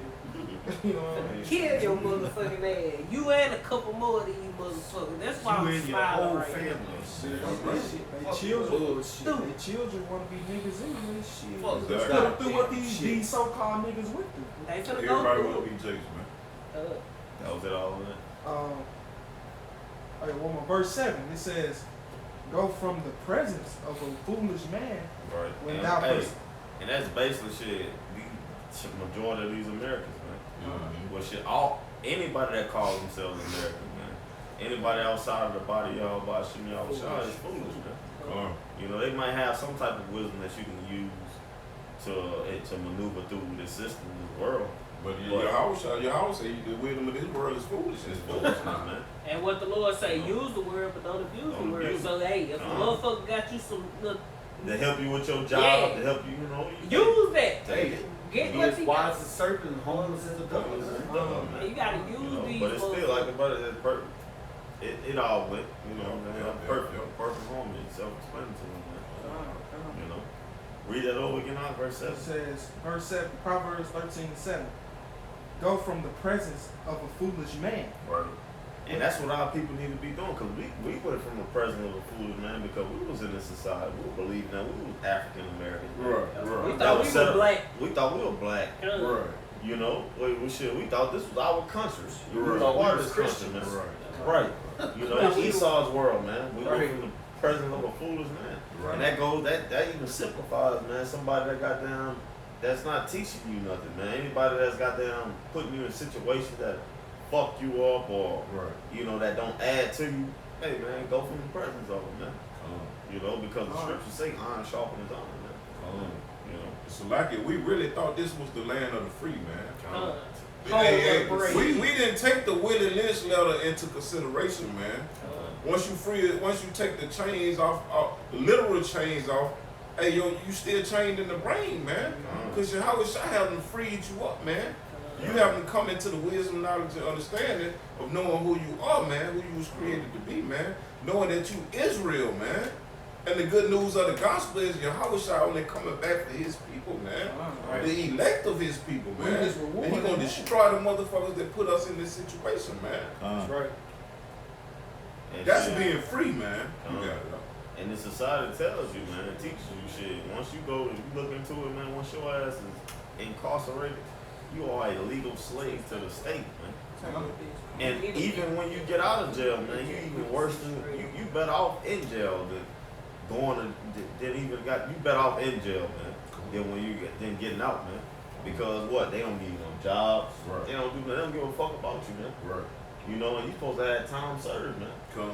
You know what I mean? Kill your motherfucking ass. You and a couple more of these motherfuckers. That's why You I'm and your smiling whole right family. now. Shit, That's they right. shit, they Fuck children, bullshit. they children want to be niggas anyway. Shit, Fuck let's that. put them through what Shit. these so-called niggas went through. They finna go Everybody through want to it. be Jakes, man. That was it all in it. Okay, one more. Verse 7, it says, go from the presence of a foolish man Right. without And, hey, pers- and that's basically shit. The majority of these Americans, man. Mm-hmm. Well, shit, anybody that calls themselves American, man. Anybody outside of the body, y'all, by shit, y'all, is foolish, man. You know, they might have some type of wisdom that you can use to maneuver through this system, this world. But your house say the wisdom of this world is foolishness. Foolishness, man. And what the Lord say, use the word, but don't abuse Don't the word. abuse So, hey, if a motherfucker got you some little, To help you with your job, Yeah. to help you, you know. use that. Take it. Get Be what as you wise got. as a serpent, harmless as a dove. You gotta use You know, these but it's still like motherfuckers. the brother that perfect. It all went, you know, Yeah, man. yeah, Perfect, yeah. perfect harmony, self-explanatory, man. You know, read that over again on verse 7. It says, verse 7, Proverbs 13:7. Go from the presence of a foolish man. Right. And that's what our people need to be doing, because we went from the presence of a foolish man because we was in this society. We were believing that we was African American. Right. We thought we were black. We thought we were black. Right. You know, we thought this was our country. We Right. thought we Right. was Christian, man. Right. Right. You know, it's Esau's world, man. We Right. went from the presence of a foolish man. Right. And that goes, that even simplifies, man. Somebody that got down, that's not teaching you nothing, man. Anybody that's got down putting you in situations that fuck you up or, Right. you know, that don't add to you, hey, man, go from the presence of them, man. You know, because the scriptures say iron sharpens iron, man. You know. So like it, we really thought this was the land of the free, man. Hey, We didn't take the Willie Lynch letter into consideration, man. Once you take the chains off, the literal chains off, hey, yo, you still chained in the brain, man. Because Yahweh Shai haven't freed you up, man. You haven't come into the wisdom, knowledge, and understanding of knowing who you are, man, who you was created to be, man. Knowing that you Israel, man. And the good news of the gospel is Yahweh Shai only coming back for his people, man. Right. The elect of his people, man. His reward, And he's gonna man. destroy the motherfuckers that put us in this situation, man. That's right. And That's shit, being free, man. You got it. and the society tells you, man, it teaches you shit. Once you go, you look into it, man, once your ass is incarcerated, you are a legal slave to the state, man. And even when you get out of jail, man, you even worse than you better off in jail than going to you better off in jail, man, than getting out, man. Because what? They don't give you no jobs. Right. They don't give a fuck about you, man. Right. You know, and you supposed to have time served, man. Come.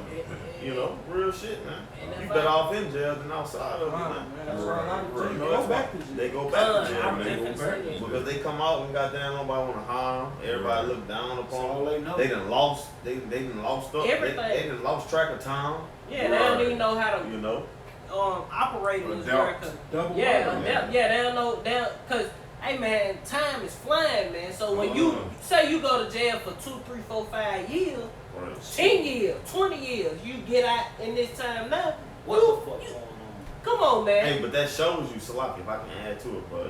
You know, real shit, man. And You if better I- off in jail than outside of it, Man, man. that's why a lot of Right. Jews You know, go that's back why to jail. they go back to I jail, was man. definitely saying that. Because they come out and goddamn nobody want to hire them. Everybody look down That's upon all them. they know. They done lost. They done lost up. Everything. They done lost track of time. Yeah, they don't even know how to You know. operate in this Adapt. world. Double Yeah, murder. they don't know, cause hey man, time is flying, man. So when you say you go to jail for 2, 3, 4, 5 years, Right. 10 years, 20 years, you get out in this time now. What you, the fuck you- going on? Come on, man. Hey, but that shows you, Salaki, if I can add to it, bro.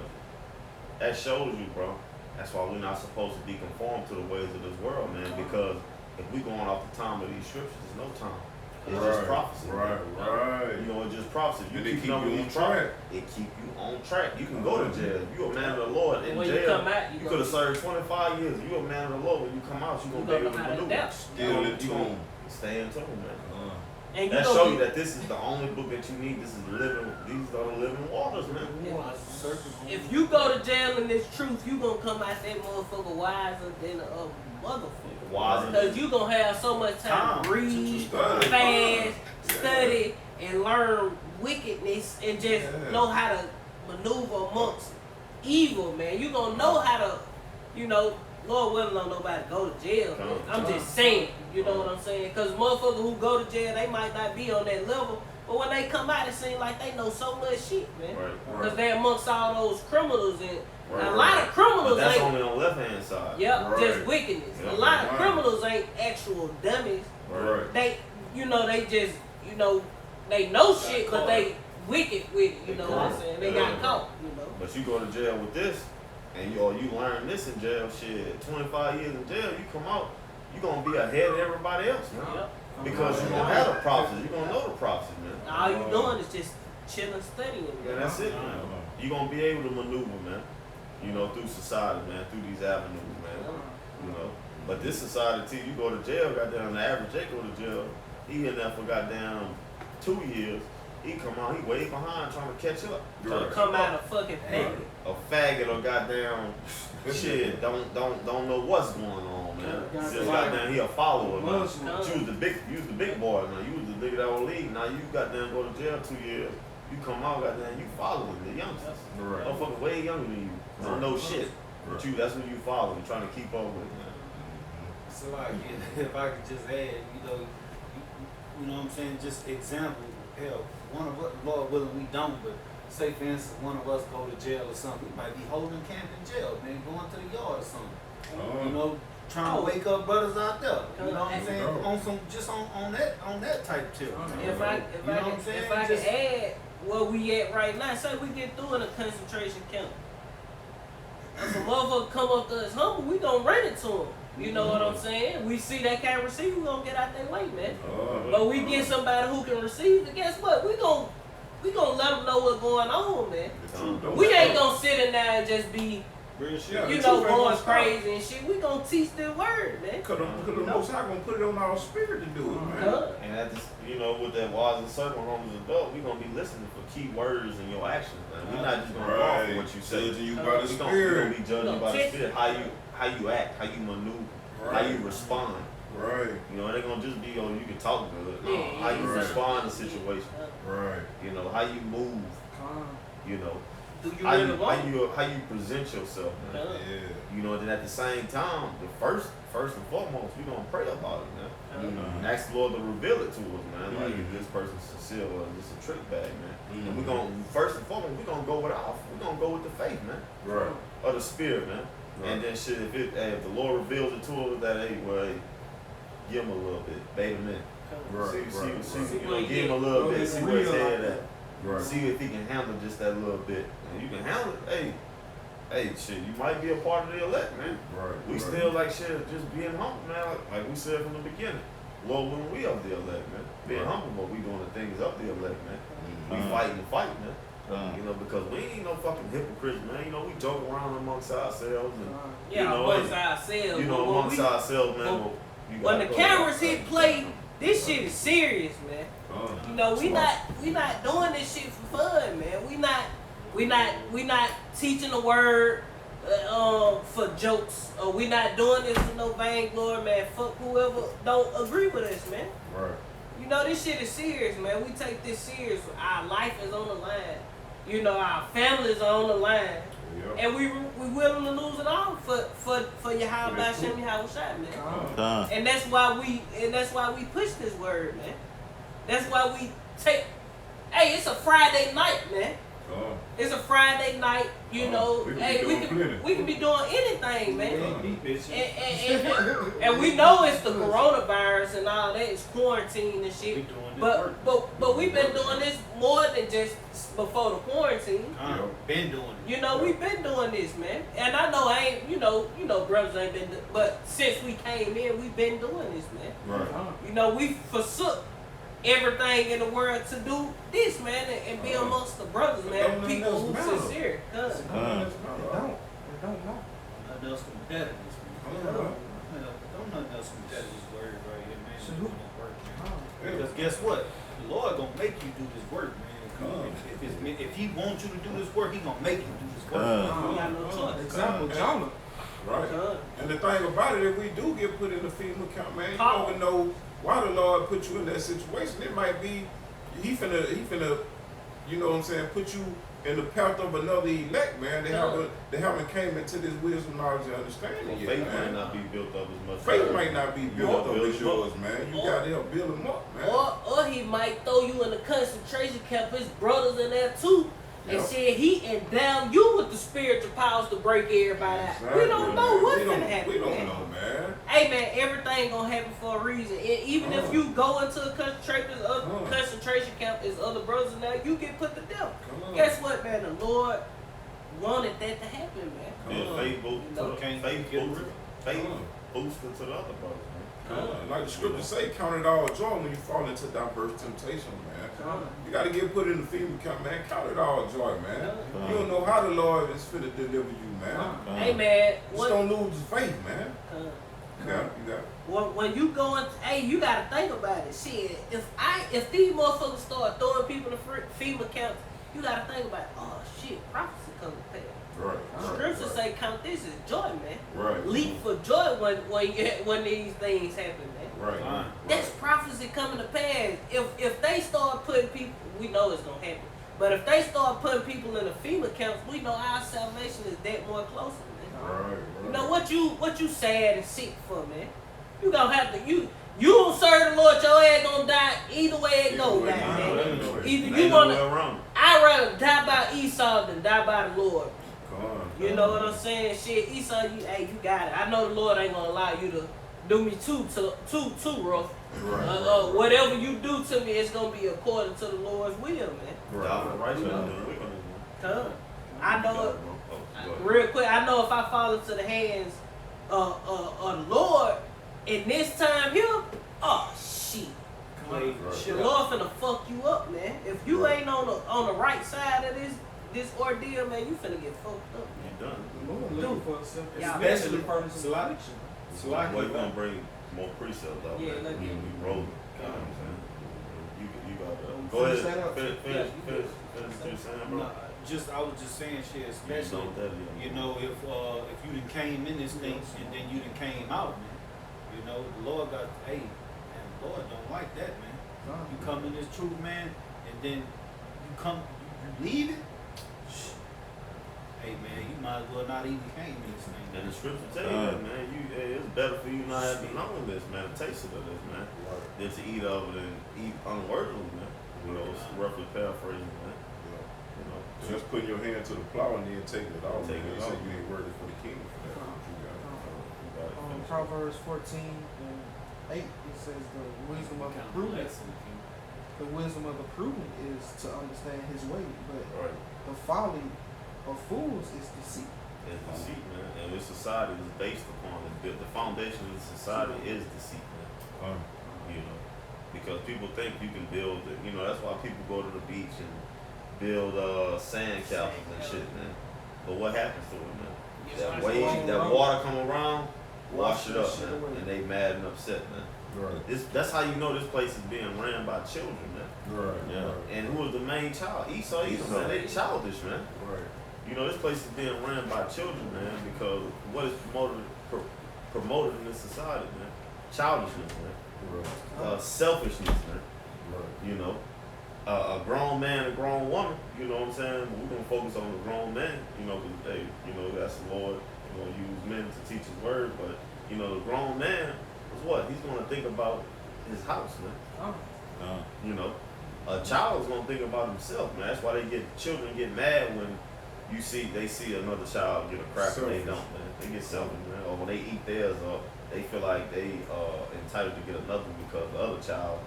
That shows you, bro. That's why we're not supposed to be conformed to the ways of this world, man. Because if we going off the time of these scriptures, there's no time. It's just prophecy. Right. man. Right. You know, it's just prophecy. You And they keep keep up with you these on track. prophecies, it keep you on track. You can go to jail. If you're a man of the Lord in When you jail, come out, you you go- could have served 25 years. If you're a man of the Lord, when you come out, you're You going to gonna be able know to how to maneuver. adapt. Still in tune. Stay in tune, man. And That you show gonna you be- that this is the only book that you need. This is living. These are the living waters, man. if you go to jail in this truth, you gonna come out that motherfucker wiser than a motherfucker. Wiser. Because you gonna have so much time to read, study. fast, study, and learn wickedness and just Yeah. know how to maneuver amongst evil, man. You gonna know how to, you know, Lord willing, don't nobody go to jail. I'm just saying, you know what I'm saying? Because motherfuckers who go to jail, they might not be on that level, but when they come out, it seems like they know so much shit, man. Right. Because they're amongst all those criminals, and Right, a lot of But criminals that's ain't. only on the left hand side. Yep, Right. just wickedness. Yeah, A lot of right. criminals ain't actual dummies. Right. They, you know, they just, you know, they know shit, but they wicked with it. You know what I'm saying? They got Yeah. caught. You know. But you go to jail with this, and you learn this in jail, shit, 25 years in jail, you come out, you gonna be ahead of everybody else, man. Yep. Because you gonna have the prophecies, you gonna know the prophecies, man. All you doing is just chilling, studying. Yeah, that's it, man. You gonna be able to maneuver, man. You know, through society, man, through these avenues, man. You know, but this society, you go to jail, goddamn, the average J go to jail, he in there for goddamn 2 years. He come out, he way behind trying to catch up. Trying to Come keep out up. a fucking faggot. A faggot or goddamn shit, don't know what's going on, man. Just goddamn, he a follower, man. Muslim. But you was the big boy, man. You was the big that old league. Now you goddamn go to jail 2 years. You come out, goddamn, you following the youngsters. Right. Motherfucker way younger than you. Don't know shit. But you, that's who you following, trying to keep up with, man. So like, if I could just add, you know what I'm saying, just example, hell, one of us, Lord willing, we don't, but say for instance, one of us go to jail or something, we might be holding camp in jail, man, going to the yard or something. You know, trying to wake up brothers out there. You know what I'm saying? On some, just on that type tip. If I can add where we at right now, say we get through in a concentration camp. If a motherfucker come up to us humble, we gonna run it to him. You know what I'm saying? We see that can't receive, we gonna get out their way, man. But we get somebody who can receive, and guess what? We gonna let them know what's going on, man. We ain't gonna sit in there and just be, you know, going crazy and shit. We gonna teach the word, man. Cause the Most High gonna put it on our spirit to do it, man. And at this, you know, with that wise and circle homes adult, we gonna be listening for key words in your actions, man. We're not just gonna go off of what you say. Judging you by the We spirit. gonna be judging by the spirit, how you act, how you maneuver, how you respond. Right. You know, it ain't gonna just be, oh, you can talk good. No, Yeah, how you right. respond to situations. Right. You know, how you move. You know, Do you really want it? how you present yourself, man. Yeah. You know, then at the same time, the first and foremost, we gonna pray about it, man. And ask the Lord to reveal it to us, man. Like, if this person's sincere or is this a trick bag, man. And we gonna, first and foremost, we gonna go with the faith, man. Right. Or the spirit, man. Right. And then shit, if the Lord reveals it to us, that hey, well, hey, give him a little bit, bait him in. Right. See, you know, give him a little bit, see where his head at. Right. See if he can handle just that little bit. And you can handle it, hey, shit, you might be a part of the elect, man. Right. We still like shit, just being humble, man. Like we said from the beginning. Lord, when we of the elect, man. Being humble, but we doing the things of the elect, man. We fighting the fight, man. You know, because we ain't no fucking hypocrites, man. You know, we joke around amongst ourselves and Yeah, you know, amongst ourselves. you know, amongst ourselves, man. when- you When the gotta go cameras outside. hit play, this shit is serious, man. You know, we not doing this shit for fun, man. We not teaching the word for jokes, or we not doing this for no vainglory, man. Fuck whoever don't agree with us, man. Right. You know, this shit is serious, man. We take this serious. Our life is on the line. You know, our families are on the line. Yep. And we willing to lose it all for Yahweh Hashem Yahweh Shai, man. And that's why we push this word, man. That's why we take. Hey, it's a Friday night, man. It's a Friday night, you know. We can Hey, be doing plenty. we can be doing anything, man. Yeah. And we know it's the coronavirus and all that. It's quarantine and shit. But we've been doing this more than just before the quarantine. Been doing it. You know, we've been doing this, man. And I know I ain't, you know, brothers ain't been, but since we came in, we've been doing this, man. Right. You know, we forsook everything in the world to do this, man, and be amongst the brothers, man. Don't People who matter. sincere. They don't know. Nothing else competitive, man. Don't nothing else competitive this word right here, man. So Doing this work, man. Because guess what? The Lord gonna make you do this work, man. If He wants you to do this work, He gonna make you do this work. We got no choice. Example, Jonah. Right. And the thing about it, if we do get put in the FEMA camp, man, you How? never know why the Lord put you in that situation. It might be he finna, you know what I'm saying, put you in the path of another elect, man. They haven't came into this wisdom, knowledge, and understanding yet, Faith man. might not be built up as much. Faith might not be built up build as them up. yours, man. You gotta help build them up, man. Or he might throw you in a concentration camp, his brothers in there too, and Yep. said he endow you with the spiritual powers to break everybody out. Exactly, We don't know man. what's We gonna don't- happen, We don't man. know, man. Hey man, everything gonna happen for a reason. And even if you go into a concentration camp, as other brothers in there, you get put to death. Come on. Guess what, man? The Lord wanted that to happen, man. Yeah, faith boost You know? to the Can't faith get boost, rid faith booster to the other brothers, man. Like the scripture say, count it all joy when you fall into diverse temptation, man. You gotta get put in the FEMA camp, man. Count it all joy, man. You don't know how the Lord is fit to deliver you, man. Hey, man. Just don't lose faith, man. You got it. When you going, hey, you gotta think about it. Shit, if these motherfuckers start throwing people in FEMA camps, you gotta think about, oh shit, prophecy coming to pass. Right. Scripture say count this as joy, man. Right. Leap for joy when these things happen, man. Right. That's prophecy coming to pass. If they start putting people, we know it's gonna happen. But if they start putting people in the FEMA camps, we know our salvation is that more closer, man. Right. You know what you sad and sick for, man? You gonna have to you don't serve the Lord, your ass gonna die either way it go, Either way, man. man. Either Ain't you no wanna, way around it. I'd rather die by Esau than die by the Lord. Come on. You know what I'm saying? Shit, Esau, you got it. I know the Lord ain't gonna allow you to do me too rough. Right. Whatever you do to me, it's gonna be according to the Lord's will, man. Y'all right You there, know. man. We gonna Come. I know it. Go ahead. Real quick, I know if I fall into the hands of the Lord in this time here, oh shit. Right. The Lord finna fuck you up, man. If you ain't on the right side of this ordeal, man, you finna get fucked up, man. You done. The Lord looking for a simple, Yeah, especially especially furnace it's a lot- affliction. It's like Well, you gonna bring more precepts out Yeah, there. like- We rolling. You know what I'm saying? You got go Finish ahead. that up. Finish what you're saying, bro. No, I was just saying shit, especially, don't tell you. you know, if you done came in this thing and then you done came out, man, you know, the Lord got, hey, man, the Lord don't like that, man. You come in this truth, man, and then you leave it. Hey, man, you might as well not even came in this thing. And the scripture tell you that, man. It's better for you not having known this, man, a taste of this, man, than to eat of it and eat unworthily, man. You know, it's roughly paraphrasing, man. You know, Just putting your hand to the plow and then taking it off. Taking it They say off. you ain't worthy for the kingdom for that. You got you gotta finish. Proverbs 14:8, it says the wisdom of the prudent. The wisdom of the prudent is to understand his way, but Right. the folly of fools is deceit. It's deceit, man. And this society is based upon it. The foundation of the society is deceit, man. You know, because people think you can build it. You know, that's why people go to the beach and build sand castles and shit, man. But what happens to it, man? That wave, that water come around, wash it up, man. And they mad and upset, man. Right. That's how you know this place is being ran by children, man. Right. Yeah. And who was the main child? Esau, man. They childish, man. Right. You know, this place is being ran by children, man, because what is promoted in this society, man? Childishness, man. Right. Selfishness, man. Right. You know, a grown man, a grown woman, you know what I'm saying? But we're going to focus on the grown man, you know, because, hey, you know, that's the Lord, you know, use men to teach his word, but, you know, the grown man is what? He's going to think about his house, man. You know, a child is going to think about himself, man. That's why children get mad when they see another child get a cracker and they don't, man. They get selfish, man. Or when they eat theirs up, they feel like they entitled to get another one because the other child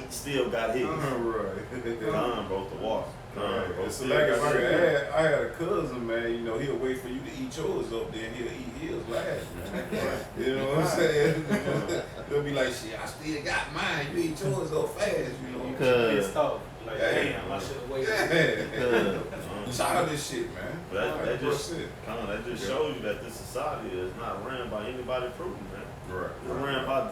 still got his. Right. Con broke the water. Right. Bro, It's like if I had a cousin, man, you know, he'll wait for you to eat yours up, then he'll eat his last, man. You know what I'm saying? He'll be like, shit, I still got mine. You eat yours so fast, you know. Pissed off. Like, Yeah. damn, I should have waited. Yeah. Childish shit, man. But that just Yeah. shows you that this society is not ran by anybody prudent, man. Right. It's ran by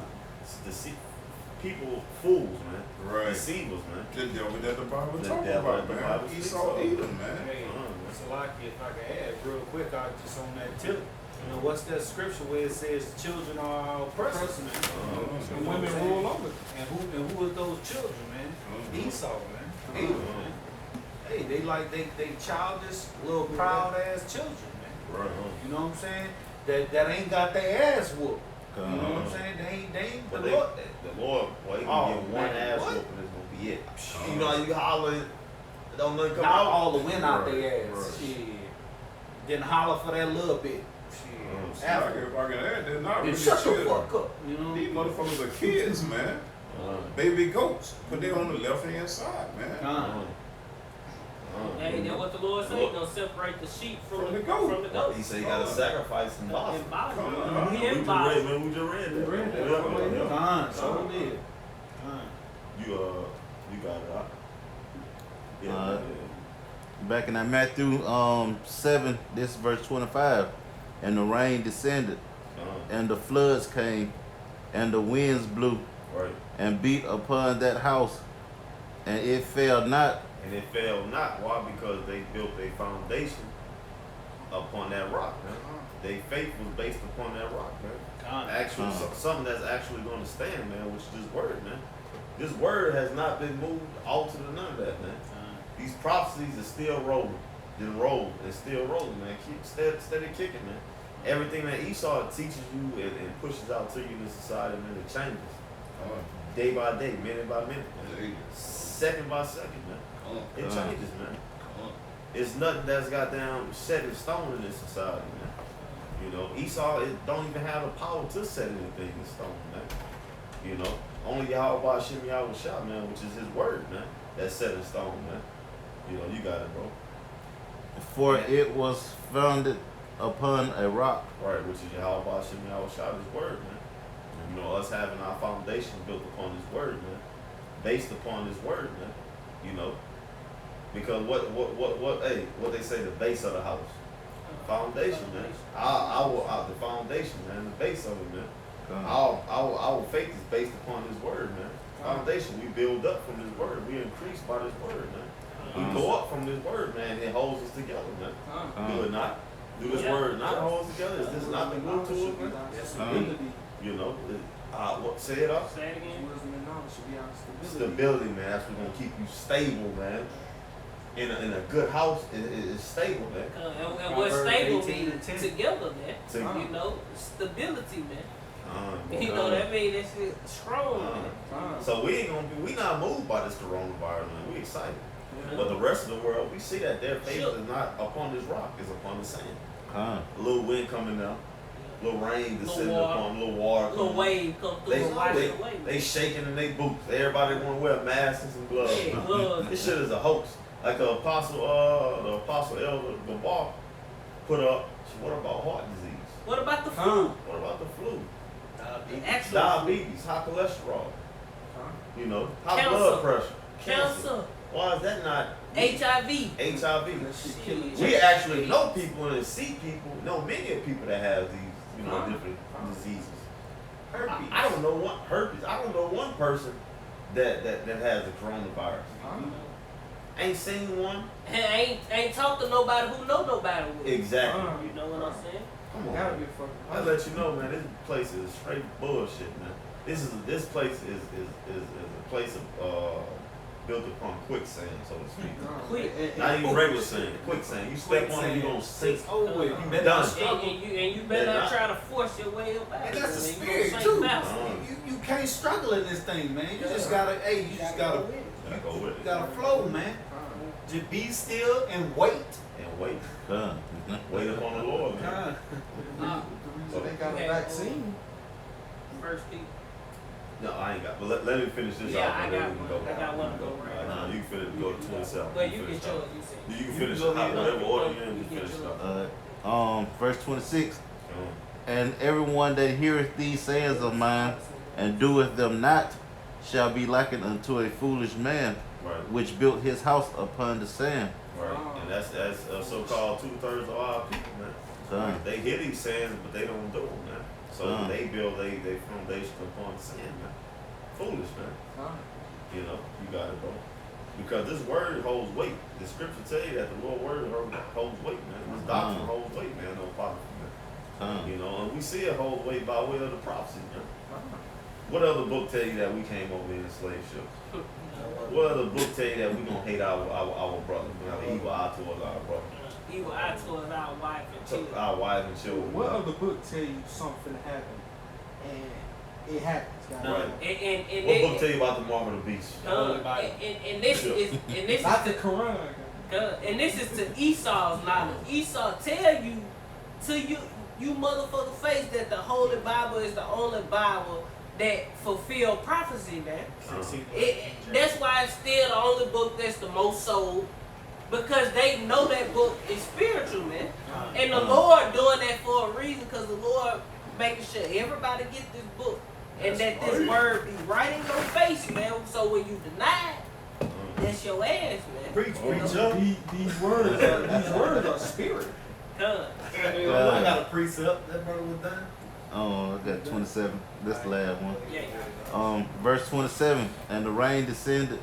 people, fools, man. Right. Deceivers, man. The devil that the Bible The talking devil about, that the man. Bible speaks Esau, of. Edom, man. Hey, so like if I could add real quick, I just on that tip. You know, what's that scripture where it says children are our oppressors, man? And women rule over. And who are those children, man? Esau, man. Edom, man. Hey, they childish, little proud ass children, man. Right. You know what I'm saying? That ain't got their ass whooped. You know what I'm saying? They ain't But the Lord. the Lord, well, he Oh, gonna get one man, ass what? whooping, it's gonna be it. You know how you holler, don't nothing come Knock out? all the wind out Right, their ass. right. Shit. Then holler for that little bit. See, Shit. After. if I can add, they're not Then really shut the children. fuck up. You know? These motherfuckers are kids, man. Baby goats, but they're on the left hand side, man. Hey, that's what the Lord said. He gonna separate the sheep from the goat. From the goat. He said you gotta sacrifice and boss. And bow. Come We We in just bow. read, man. We just read that. We read that. Yeah, yeah. Fine, so did. Fine. You got it. Huh? Yeah. Uh, Back in that Matthew 7, this is verse 25. And the rain descended, and the floods came, and the winds blew, Right. and beat upon that house, and it fell not. And it fell not. Why? Because they built a foundation upon that rock, man. Their faith was based upon that rock, man. Actually, something that's actually going to stand, man, which is this word, man. This word has not been moved, altered, or none of that, man. These prophecies are still rolling, then roll, and still rolling, man. Keep steady kicking, man. Everything that Esau teaches you and pushes out to you in this society, man, it changes. Day by day, minute by minute, man. Second by second, man. It changes, man. It's nothing that's got down set in stone in this society, man. You know, Esau don't even have the power to set anything in stone, man. You know, only Yahweh Shem Yahweh Shah, man, which is his word, man, that's set in stone, man. You know, you got it, bro. For it was founded upon a rock. Right, which is Yahweh Shem Yahweh Shah, his word, man. And, you know, us having our foundation built upon his word, man. Based upon his word, man. You know. Because what they say, the base of the house. Foundation, man. The foundation, man, the base of it, man. Our faith is based upon his word, man. Foundation, we build up from his word. We increase by this word, man. We go up from this word, man. It holds us together, man. Do it not? Do this word not hold us together? Is this not the glue to it, man? Stability. You know, say it up. Say it again. Wisdom and knowledge should be our stability. Stability, man. That's what's gonna keep you stable, man. In a good house, it's stable, man. And what stable 18 means and 10. together, man. To- You know, stability, man. man. You know, that means that shit strong, man. So we not moved by this coronavirus, man. We excited. But the rest of the world, we see that their faith is not upon this rock, it's upon the sand. A little wind coming down, a little rain descending upon, a little water A little coming. wave come through and wash it away. They shaking in their boots. Everybody want to wear masks and some gloves. Yeah, gloves. This shit is a hoax. Like the apostle Elder Gabar put up. What about heart disease? What about the flu? What about the flu? The actual Diabetes, high cholesterol. You know, high Cancer. blood pressure, cancer, Why is that not HIV. HIV? That shit killing you. We actually know people and see people, know many of people that have these, you know, different diseases. Herpes. I don't know one herpes. I don't know one person that has the coronavirus. Ain't seen one. And ain't talked to nobody who know nobody with it. Exactly. You know what I'm saying? Come on. Gotta Man. be fucking. I let you know, man. This place is straight bullshit, man. This place is a place of built upon quicksand, so to speak. Quick. Not even regular sand, quicksand. You step on it, you gonna sink. Oh, wait, you better Done. not struggle. And you better Yeah, not try to force your way up out And of that's the it, man. spirit You too. gonna sink faster. You can't struggle in this thing, man. You just gotta, you just gotta Go with it. flow, man. Just be still and wait. And wait. Wait upon the Lord, man. The reason they got a vaccine. First people. No, I ain't got. But let me finish this Yeah, off, I and then got we can one. go. I got one to go right Nah, you can finish. Go to 27. Well, you finish get off. yours, you said. You can finish go it ahead. whatever order you're in. You You get finish it yours. off. Verse 26. And everyone that heareth these sayings of mine and doeth them not shall be likened unto a foolish man Right. which built his house upon the sand. Right. And that's so-called 2/3 of our people, man. They hear these sayings, but they don't do them, man. So they build their foundation upon sand, man. Foolish, man. You know, you got it, bro. Because this word holds weight. The scripture tell you that the Lord word holds weight, man. This doctrine holds weight, man. No problem, man. You know, and we see it hold weight by way of the prophecy, man. What other book tell you that we came over in a slave ship? What other book tell you that we gonna hate our brother? We have an evil eye towards our brother. Evil eye towards our wife and To children. our wives and children. What other book tell you something happened and it happens? Right. And What book tell you about the mark of the beast? and this is Not the Quran. and this is to Esau's knowledge. Esau tell you to you motherfucker face that the Holy Bible is the only Bible that fulfill prophecy, man. That's why it's still the only book that's the most sold because they know that book is spiritual, man. And the Lord doing that for a reason, because the Lord making sure everybody get this book. And that this word be right in your face, man. So when you deny it, that's your ass, man. Preach, You know? preacher. These words are spirit. Come. I got a precept. That brother was done. Oh, I got 27. This the last one. Yeah. Verse 27. And the rain descended,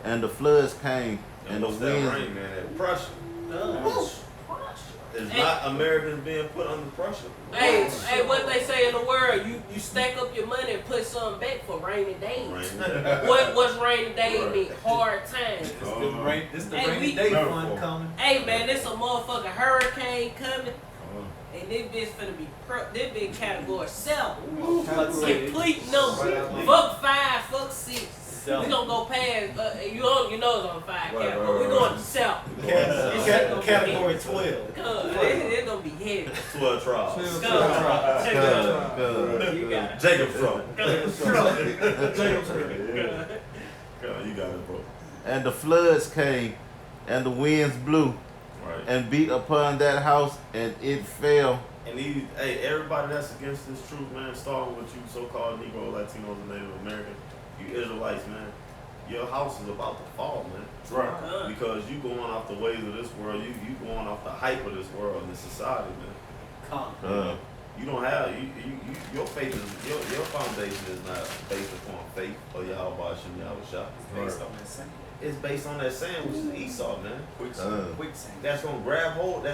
and the floods came, and the what's that winds. rain, man? That pressure. Come. It's Hey. not Americans being put under pressure. Hey, what they say in the world, you stack up your money and put something back for rainy days. Rain. What's rainy days mean? Hard times. This the Hey, rainy we- day No. fund coming. Hey man, this a motherfucking hurricane coming, and this bitch finna be this bitch category 7. Complete number. Fuck 5, fuck 6. We gonna go past. You know it's on 5 category. We going to 7. Category 12. Cause it's gonna be heavy. 12 trials. Cuz. Good. You got it. Jacob's trouble. Jacob's God, you got it, bro. And the floods came, and the winds blew, Right. and beat upon that house, and it fell. And these, hey, everybody that's against this truth, man, starting with you so-called Negro, Latinos, and Native Americans, you Israelites, man, your house is about to fall, man. Right. Because you going off the ways of this world, you going off the hype of this world and this society, man. Come. You don't have your faith is your foundation is not based upon faith or Yahweh Shem Yahweh Shah. Based on that same. It's based on that sand, which is Esau, man. Quicksand. That's gonna grabbing hold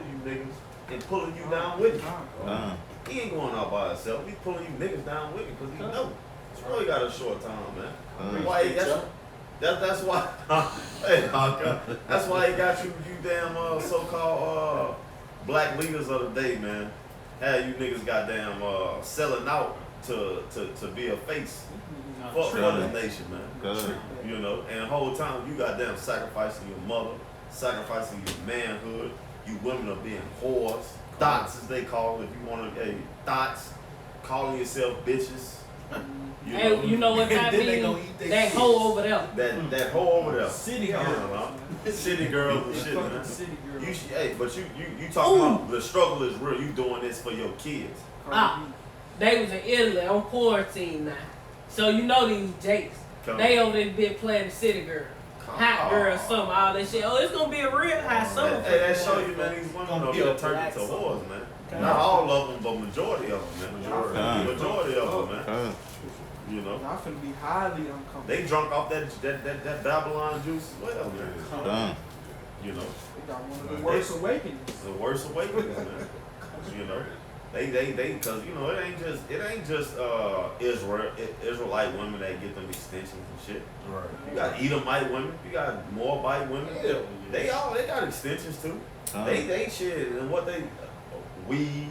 of you niggas and pulling you down with him. He ain't going out by himself. He's pulling you niggas down with him because he know. He's really got a short time, man. Why he that's why hey, that's why he got you damn so-called black leaders of the day, man. Had you niggas goddamn selling out to be a face for this nation, man. Good. You know, and the whole time you goddamn sacrificing your mother, sacrificing your manhood. You women are being whores, thoughts as they call it. If you want to, hey, thoughts, calling yourself bitches. Hey, you know what that Then they means? gonna eat they That shit. hoe over there. That whole over there. City Yeah, girl. huh? City girls and shit, man. City girl. You should, hey, but you talking about the struggle is real. You doing this for your kids. They was in Italy on quarantine now. So you know these jakes. They over there been playing the city girl. Hot girl, something, all that shit. Oh, it's gonna be a real hot summer. Hey, that show you, man, these women are being turned into whores, man. Not all of them, but majority of them, man. Majority of them, man. You know. Y'all finna be highly uncomfortable. They drunk off that Babylon juice as well, man. Done. You know, They got one of the worst awakenings. the worst awakenings, man. You know, they, cause you know it ain't just Israelite women that get them extensions and shit. Right. You got Edomite women, you got Moabite women. They got extensions too. They shit and what they weave,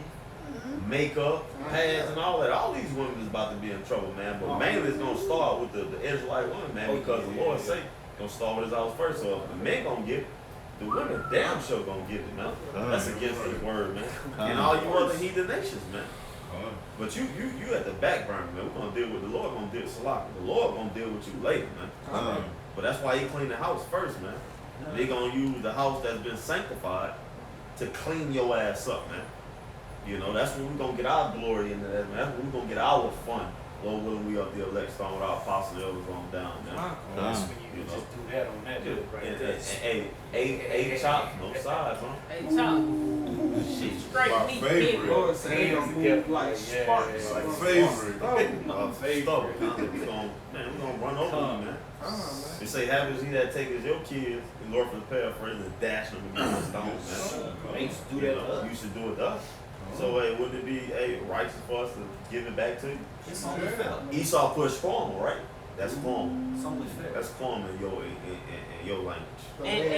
makeup, pads, and all that. All these women is about to be in trouble, man. But mainly it's gonna start with the Israelite women, man, because the Lord say gonna start with his house first. So if the men gonna get it, the women damn sure gonna get it, man. That's against his word, man. And all you other heathen nations, man. But you at the back burner, man. We're gonna deal with the Lord. Gonna deal with Salaki. The Lord gonna deal with you later, man. But that's why he cleaned the house first, man. They gonna use the house that's been sanctified to clean your ass up, man. You know, that's when we're gonna get our glory into that, man. That's when we're gonna get our fun. Lord willing, we up the elect stone with our apostle elders on down, man. That's when you just do that on that dude right there. Hey, eight chops, no sides, huh? Hey, child. Shit straight My meat. favorite. big. Lord said they gonna move like sparks. Like favorite. Favorite. We gonna run over you, man. They say, happy is he that taketh your kids, in Lord for the paraphrase, and dash them against the stones, man. They used to do that to us. You should do it to us. So, hey, wouldn't it be righteous for us to give it back to you? It's only fair. Esau pushed formal, right? That's formal. It's only fair. That's formal in your language. And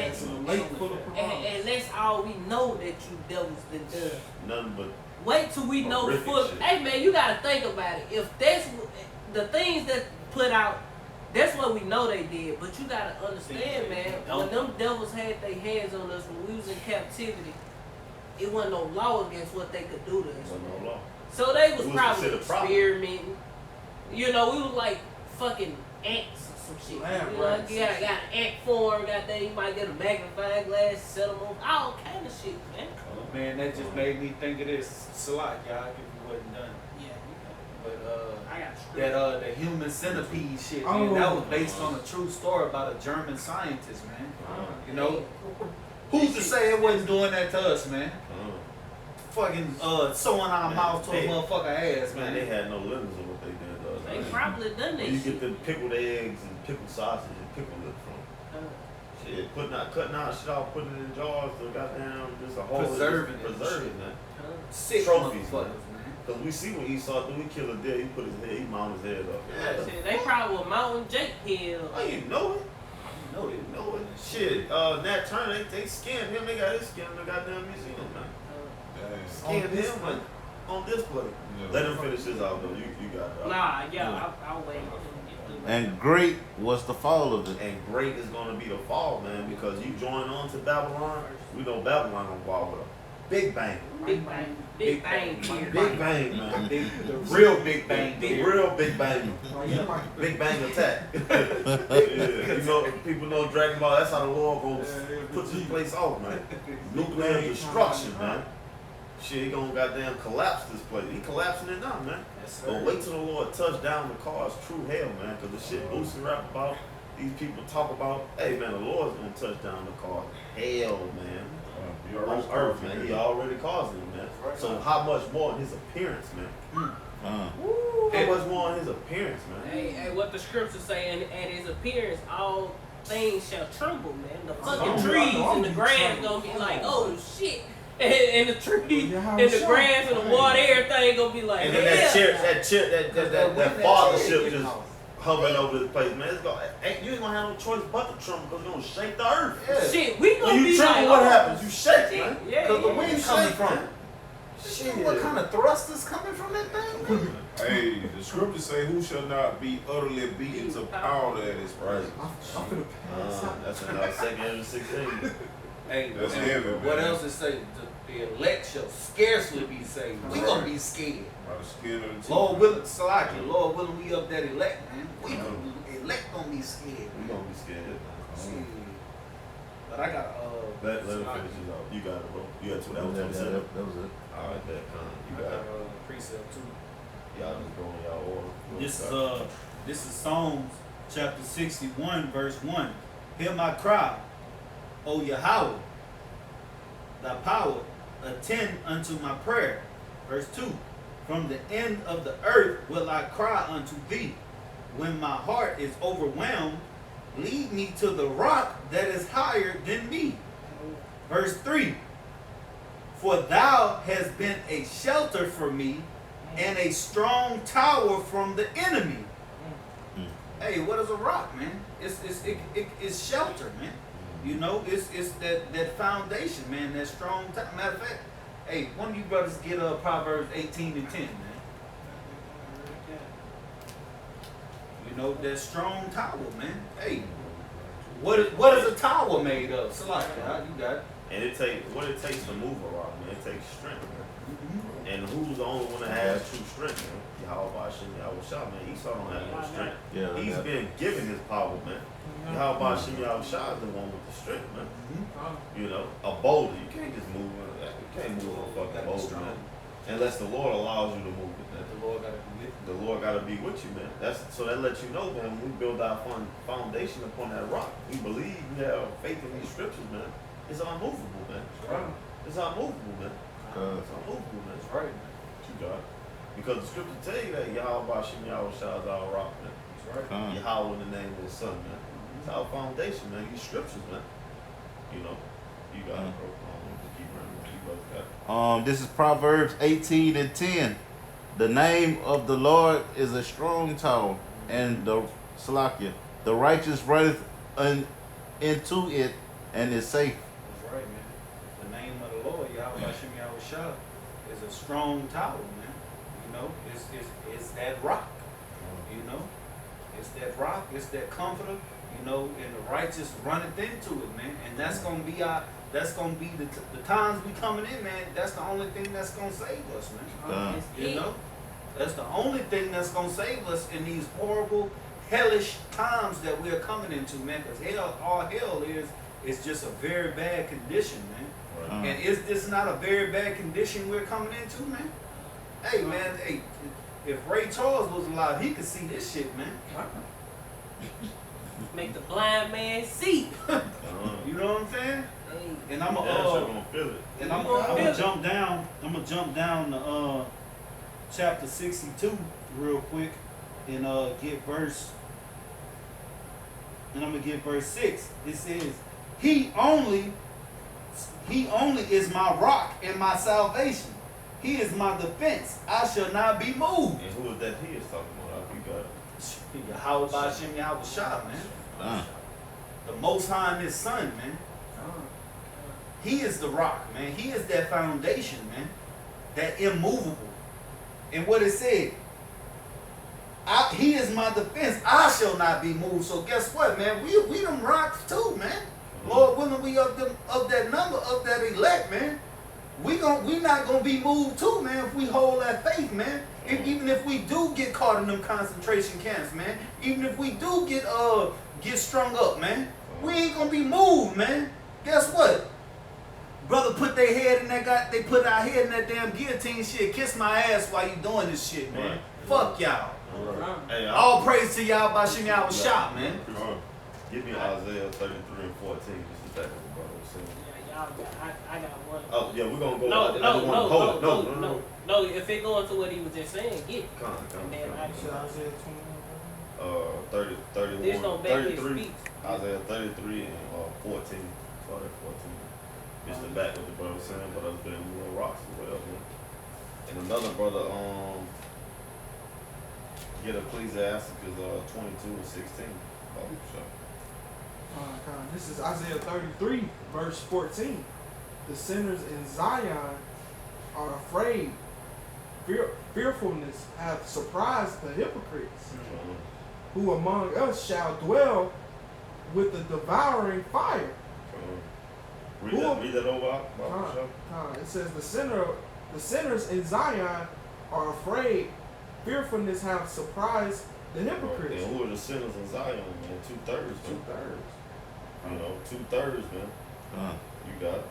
that's all we know that you devils been done. Nothing but Wait till we know the horrific full. shit. Hey man, you gotta think about it. If that's the things that put out, that's what we know they did. But you gotta understand, man. When them devils had their hands on us when we was in captivity, it wasn't no law against what they could do to us. wasn't no law. So they was It was probably considered proper. experimenting. You know, we was like fucking ants or some shit. Lab You know, rats. you got an act form, goddamn, you might get a magnifying glass, set them on, all kind of shit, man. Man, that just made me think of this. Salak, y'all, if it wasn't done. Yeah, But I got that the human centipede shit, man, Oh. that was based on a true story about a German scientist, man. You know, who's to say it wasn't doing that to us, man? Fucking sewing our Man, mouth to a they- motherfucker ass, Man, man. they had no limits on what they did to us. They man. probably done that Where you shit. get the pickled eggs and pickled sausage and pickled lip from. Shit, cutting out shit off, putting it in jars, so goddamn, just a whole Preserving it and preserve shit. it, man. Sick Trophies, motherfuckers, man. Cause we see when Esau do, he kill a deer, he put his head, he mount his head up. Shit, they probably were mounting Jake Hill. I didn't know it. No, they Didn't know it. Shit, Nat Turner, they scanned him. They got his skin in the goddamn museum, man. Scanned him display. man, on display. Let him finish this out though. You got it. Nah, yeah, I'll wait. And great was the fall of it. And great is gonna be the fall, man, because you join on to Babylon. We know Babylon gonna fall with a big bang. Big bang. Big bang. Big bang, man. the real Big Bang. The real big bang. Oh, yeah, Mike. Big bang attack. Yeah, you know, people know Dragon Ball. That's how the Lord goes put this place off, man. Nuclear destruction, man. Shit, he gonna goddamn collapse this place. He collapsing it now, man. Yes, But sir. wait till the Lord touch down the cars. True hell, man. Cause the shit Boosie rap about, these people talk about, hey man, the Lord's gonna touch down the cars. Hell, man. On earth, man. He already caused it, man. So how much more in his appearance, man? How much more in his appearance, man? Hey, what the scriptures say, and at his appearance, all things shall tremble, man. The fucking Oh, trees oh, and the oh, grass tremble. gonna be like, oh shit. And the trees Yeah, how and the sure. grass and the water, everything gonna be like, And then that fathership just hovering over this place, man. It's gonna, you ain't gonna have no choice but to tremble because you're gonna shake the earth. Yeah. shit, we gonna When be you tremble, like, what oh, happens? You shake, man. Yeah, Because the yeah. wind coming shake, from? man. Shit, what kind of thrust is coming from that thing, man? Hey, the scriptures say, "Who shall not be utterly beaten to powder at his presence?" I'm finna pass out. That's in 2 16. Hey, That's and heavy, what man. else it say? The elect shall scarcely be saved. We gonna be scared. By the skin of the teeth. Lord willing, Salaki, Lord willing, we up that elect, man. We gonna elect gonna be scared. We gonna be scared. Shit. But I got Let him Salaki. finish it off. You got it, bro. You got two. That was That 27. was it. All right, that you I got got it. precept too. Y'all just go in y'all order. This is Psalms chapter 61, verse 1. Hear my cry, O Yahweh, thy power, attend unto my prayer. Verse 2. From the end of the earth will I cry unto thee. When my heart is overwhelmed, lead me to the rock that is higher than me. Verse 3. For thou hast been a shelter for me and a strong tower from the enemy. Hey, what is a rock, man? It's shelter, man. You know, it's that foundation, man, that strong tower. Matter of fact, hey, one of you brothers get Proverbs 18 and 10, man. You know, that strong tower, man. Hey, what is a tower made of? Salaki, you got it. And it takes to move a rock, man. It takes strength, man. And who's the only one that has true strength, man? Yahweh Shem Yahweh Shah, man. Esau don't have no strength. Yeah, He's yeah. been given his power, man. Yahweh Shem Yahweh Shah is the one with the strength, man. You know, a boulder, you can't just move it. You can't move a fucking boulder, man. Unless the Lord allows you to move it, man. The Lord got to be with you. The Lord got to be with you, man. So that lets you know, man, when we build our foundation upon that rock, we believe, we have faith in these scriptures, man. It's unmovable, man. It's unmovable, man. It's unmovable, man. That's right, man. What you got? Because the scripture tell you that Yahweh Shem Yahweh Shah is our rock, man. That's right. Yahweh in the name of the Son, man. It's our foundation, man. These scriptures, man. You know, you got it, bro. I don't want to keep running. You both got it. This is Proverbs 18 and 10. The name of the Lord is a strong tower, and the Salakia, the righteous runneth into it and is safe. That's right, man. The name of the Lord, Yahweh Hashem Yahweh Shah, is a strong tower, man. You know, it's that rock. You know, it's that rock, it's that comforter. You know, and the righteous runneth into it, man. And that's gonna be the times we coming in, man. That's the only thing that's gonna save us, man. You know, that's the only thing that's gonna save us in these horrible, hellish times that we're coming into, man. Because all hell is just a very bad condition, man. Right. And is this not a very bad condition we're coming into, man? Hey, man, hey, if Ray Charles was alive, he could see this shit, man. Make the blind man see. You know what I'm saying? Hey, And I'm gonna feel it. and I'm You gonna gonna feel jump down. I'm gonna jump down to chapter 62 real quick and get verse. And I'm gonna get verse 6. It says, He only is my rock and my salvation. He is my defense. I shall not be moved. And who is that he is talking about? We got it. Yahweh Ba'Shem Yahweh Shah, man. The Most High and His Son, man. He is the rock, man. He is that foundation, man. That immovable. And what it said, He is my defense. I shall not be moved. So guess what, man? We them rocks too, man. Lord willing, we of that number, of that elect, man. We not gonna be moved too, man, if we hold that faith, man. Even if we do get caught in them concentration camps, man. Even if we do get strung up, man. We ain't gonna be moved, man. Guess what? Brother put their head in that they put our head in that damn guillotine shit. Kiss my ass while you doing this shit, man. Right. Fuck y'all. Right. Hey, All praise to y'all by Shem Yahweh Shah, man. Give me Isaiah 33 and 14, just to back up the brother was saying. yeah, y'all got, I got one. Oh, yeah, we're gonna go. No, I just wanna hold it. No. If it go into what he was just saying, get it. Come And then I Should can, Isaiah 21? 31, this don't back his 33, speech. Isaiah 33 and 14. Sorry, 14. Just to back what the brother was saying, but other than more rocks as well, man. And another brother, get Ecclesiasticus 22 and 16. Oh, sure. This is Isaiah 33, verse 14. The sinners in Zion are afraid. Fearfulness hath surprised the hypocrites. Who among us shall dwell with the devouring fire? Read that over. It says the sinners in Zion are afraid. Fearfulness hath surprised the hypocrites. And who are the sinners in Zion, man? 2/3. 2/3. You know, 2/3, man. You got it.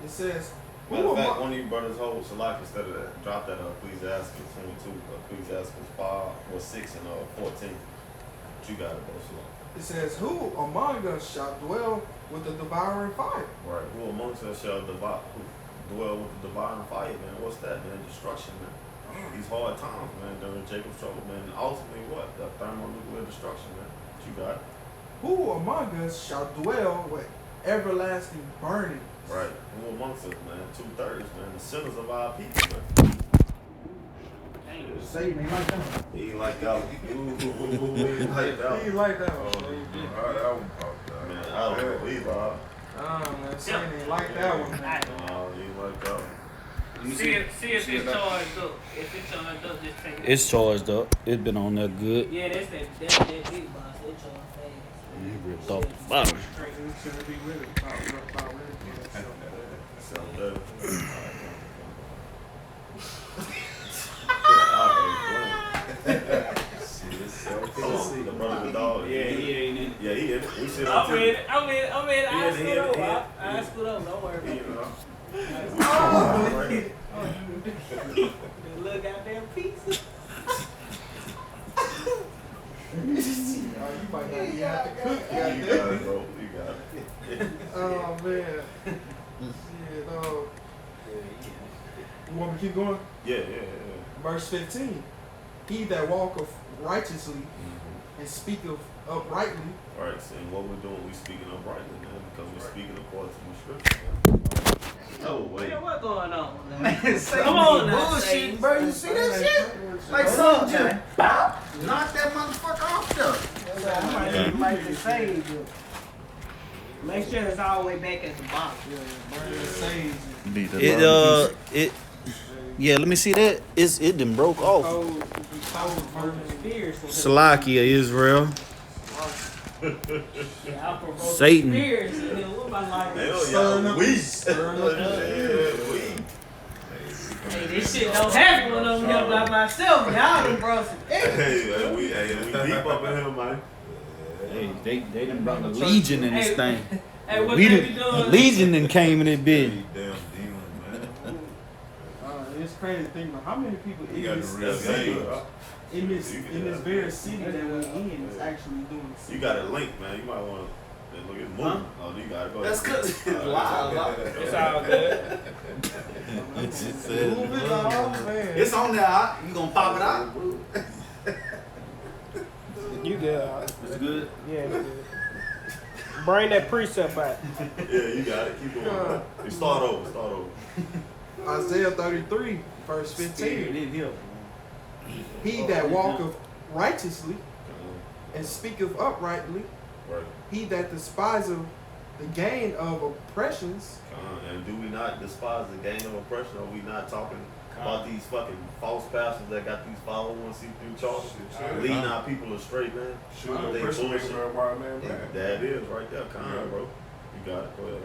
It says, Matter of fact, one of you brothers hold Shalak instead of that. Drop that Ecclesiasticus 22, Ecclesiasticus 5 or 6 and 14. But you got it, bro, Shalak. It says, who among us shall dwell with the devouring fire? Right. Who amongst us shall dwell with the devouring fire, man? What's that, man? Destruction, man. These hard times, man, during Jacob's trouble, man. And ultimately, what? The thermonuclear destruction, man. But you got it. Who among us shall dwell with everlasting burning? Right. Who amongst us, man? 2/3, man. The sinners of our people, man. Satan ain't like that. He ain't like that one. He ain't like that one. He ain't like that one. Man, I don't know either. Man, Satan ain't like that one. No, he ain't like that one. See if it's charged up. If it's charged up, just take it. It's charged up. It's been on there good. Yeah, that's that big boss. They charge fast. You ripped off the bottom. Should be with it. About with it. So dirty. The brother with dog. Yeah, he ain't in. Yeah, he in. We sit I'm on in. I He screwed up. in. I screwed up. Don't worry about it. Right. The little goddamn pizza. You might not even have to cook. You got it, bro. You got it. Oh man. Shit, You want me to keep going? Yeah. Verse 15. He that walketh righteously and speaketh uprightly. Alright, so what we're doing, we speaking uprightly, man, because we're speaking according to the scripture, man. Oh, wait. Man, what's going on, man? Man, Come on now, bullshit, Satan. bro. You see that shit? Like some just knock that motherfucker off there. I might need to make the save you. Make sure it's all the way back at the box. Yeah, let me see that. It done broke off. Salakia, Israel. Satan. Hell yeah, we. Stirring up. Yeah, we. Hey, This shit don't happen when I'm here by myself. Y'all done brought some Hey, we deep up in here, man. Hey, they done brought a legion in this Hey, thing. Hey, what We they the be doing? legion then came in this bitch. Damn demon, man. It's crazy to think about how many people You in got this the real city, game. in this very city that we're in is actually doing the You got a link, man. You might want to look at moving. Oh, you got to go. That's ahead. cause it's live. It's all good. She said, Move it on, man. It's on there. Huh? You gonna pop it out? You good? It's good. Yeah, it's good. Bring that precept out. Yeah, you got it. Keep going. You start over. Isaiah 33, verse 15. in here. He that walketh righteously and speaketh uprightly, Right. he that despiseth the gain of oppressions, And do we not despise the gain of oppression? Are we not talking about these fucking false pastors that got these 501c3 charges? Leading our people astray, man. Sure, the They person bullshit. making everybody man mad. That is right there. Come on, bro. You got it. Go ahead.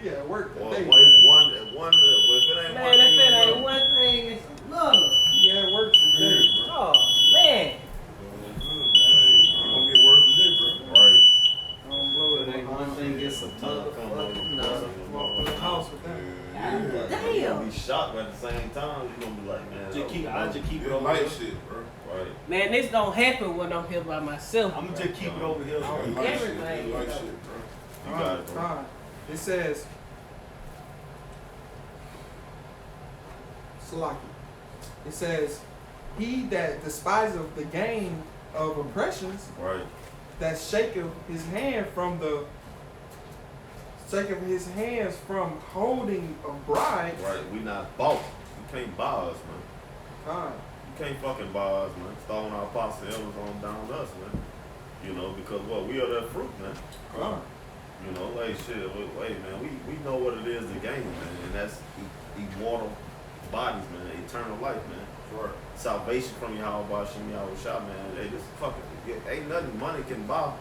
he at work Well, today. it's one, if it ain't Man, one if thing, it ain't bro. one thing, it's another. He at work today. Oh, man. You gonna get worse than this, bro. Right. I don't blow it. ain't one thing, it's Sometimes come on, Walk in the house with that. You're Damn. gonna be shocked, but at the same time, you're gonna be like, man. I just keep it It's over light here. shit, bro. Right. Man, this don't happen when I'm here by myself. I'm gonna just keep it over here. It's light shit. Everything. It's light shit, bro. You got it, bro. It says, Salaki. It says, he that despiseth the gain of oppressions, Right. that shaketh his hand his hands from holding a bride. Right. We not bought. You can't buy us, man. Con, You can't fucking buy us, man. Throwing our apostle elders on down to us, man. You know, because what? We are that fruit, man. con. You know, hey, shit, wait, man. We know what it is to gain, man. And that's immortal bodies, man. Eternal life, man. Right. Salvation from Yahweh Shem Yahweh Shah, man. Hey, this fucking, ain't nothing money can buy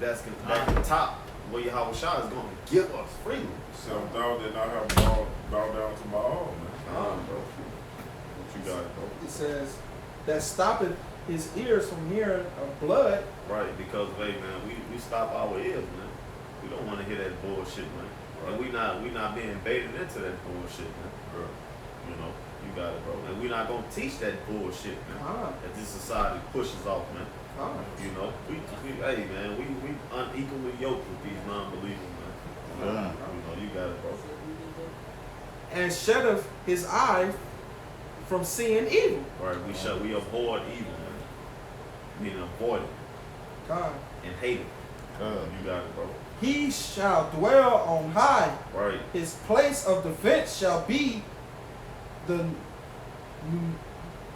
that can top what Yahweh Shah is going to give us freely. Self doubt did not have bow down to my all, man. Bro. What you got, bro? It says, that stoppeth his ears from hearing of blood. Right, because, hey, man, we stop our ears, man. We don't want to hear that bullshit, man. Right. And we not being baited into that bullshit, man. Right. You know, you got it, bro. And we're not gonna teach that bullshit, man. Con, That this society pushes off, man. con. You know, hey, man, we unequally yoked with these non-believers, man. You know, you got it, bro. And shutteth his eye from seeing evil. Right, we avoid evil, man. Meaning avoid it Con. and hate it. You got it, bro. He shall dwell on high. Right, His place of defense shall be the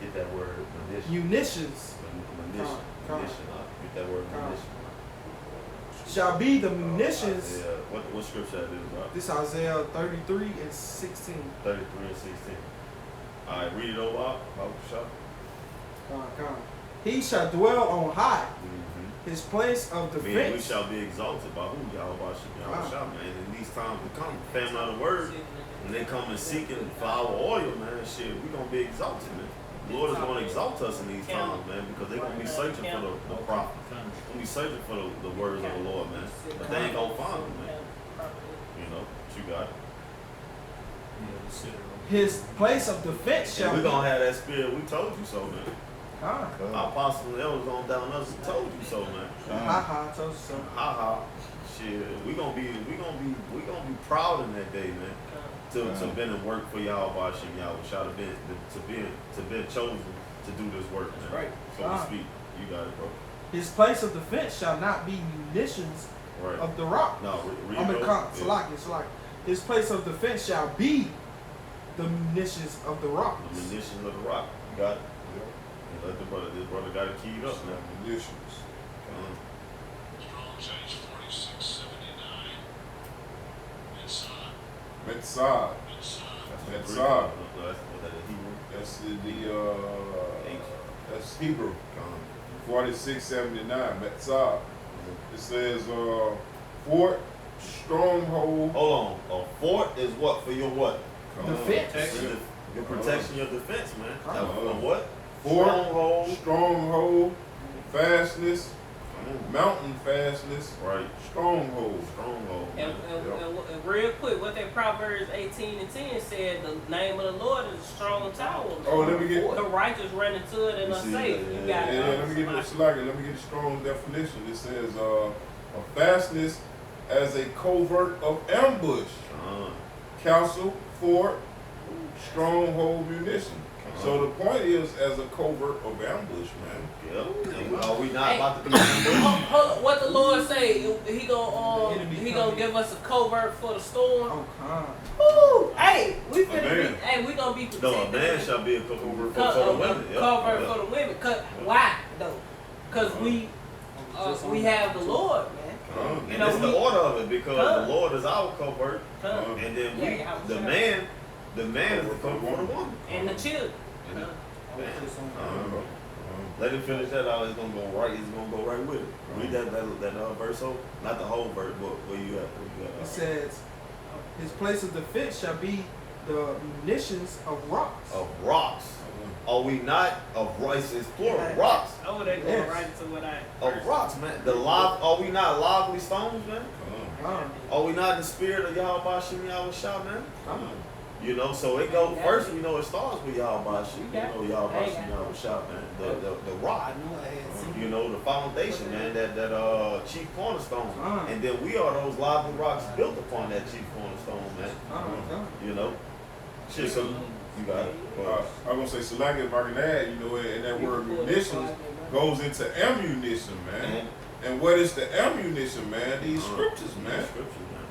get that word, munition. munitions. Munition. Con. Munition. Get that word, Con. munition. Shall be the munitions. Isaiah, what scripture that is, bro? This Isaiah 33 and 16. 33 and 16. All right, read it over, Bible shop. Con. He shall dwell on high. Mm-hmm. His place of Man, we defense. shall be exalted by who? Yahweh Wow. Shah, man. In these times to come, famine of the word, when they come and seeking for our oil, man, shit, we gonna be exalted, man. The Lord is gonna exalt us in these times, man, because they're gonna be searching for the prophet. They're gonna be searching for the words of the Lord, man. But they ain't gonna find them, man. You know, what you got it. His place of defense And shall we be. gonna have that spirit, we told you so, man. Con. Our apostles and elders on down us told you so, man. Ha ha, told you so. Ha ha. Shit, we gonna be proud in that day, man. To been and work for Yahweh Shem Yahweh Shah, to be chosen to do this work, man. Right. So to speak. You got it, bro. His place of defense shall not be munitions Right. of the rock. No, read I'm those. in Salaki. His place of defense shall be the munitions of the rock. The munitions of the rock. You got it. And let this brother got it keyed up now. Munitions. Strong's H 4679. Mitzah. Metzad. Mitzah. That's Greek. God. No, that's what that is, Hebrew. That's that's Hebrew. 4679. Metzad. It says fort, stronghold. Hold on. A fort is what for your what? Defense. Your protection, your defense, man. A what? Fort, Stronghold. stronghold, fastness, mountain fastness, Right. stronghold. Stronghold. And, man. and real quick, what that Proverbs 18:10 said, the name of the Lord is a strong tower. Oh, let me get. The righteous run into it and You are see, safe. yeah, You got Yeah, let me get the slugger. Let me get a strong definition. It says, a fastness as a covert of ambush, castle, fort, stronghold, munition. So the point is, as a covert of ambush, man. Yeah. And are we not Hey. about to be ambushed? Hold, what the Lord say? He gonna give us a covert for the storm. Oh, come. Woo! Hey, we finna man. be. Hey, we gonna be No, a protected. man shall be a covert for the women. Yeah. Covert Yeah. for the women. Why though? Cause we have the Lord, man. And You know, it's the we- order of it because Come. the Lord is our covert, Come. and then Yeah, yeah, the sure. man is the covert for the woman. And the children. And Come. man, let him finish that out. It's gonna go right. It's gonna go right with it. Read that verse over. Not the whole verse, but where you at? It says, his place of defense shall be the munitions of rocks. Of rocks. Are we not of rocks? It's plural. Rocks. Oh, they going Yes. right into what I. Of rocks, man. Are we not lively stones, man? Come. Are we not in the spirit of Yahweh Shem Yahweh Shah, man? Come. You know, so it goes first. You know, it starts with Yahweh Shem. You got You it. know, Yahweh I Shem got Yahweh Shah, man. The rock. knew I had seen You know, the foundation, man. That chief cornerstone. And then we are those lively rocks built upon that chief cornerstone, man. Come. You know, shit. So you got it. I'm gonna say select if I can add, you know, and that word munitions goes into ammunition, man. And what is the ammunition, man? These scriptures, man. Scriptures, man.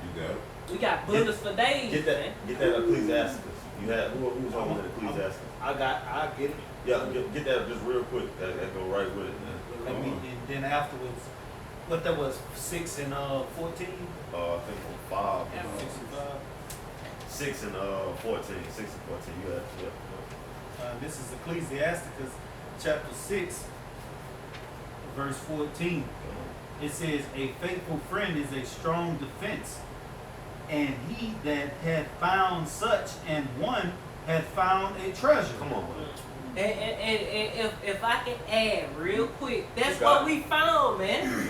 You got it. We got bullets for days, Get man. that Ecclesiastes. You had who's on that Ecclesiastes? I get it. Yeah, get that just real quick. That go right with it, man. Let me, and then afterwards, what that was, 6 and 14? I think on 5. Yeah. 6 and 5. 6 and 14. 6 and 14. You had yeah. This is Ecclesiasticus chapter 6, verse 14. It says, a faithful friend is a strong defense, and he that hath found such and one hath found a treasure. Come on, man. And if I can add real quick, that's You got what we found, man.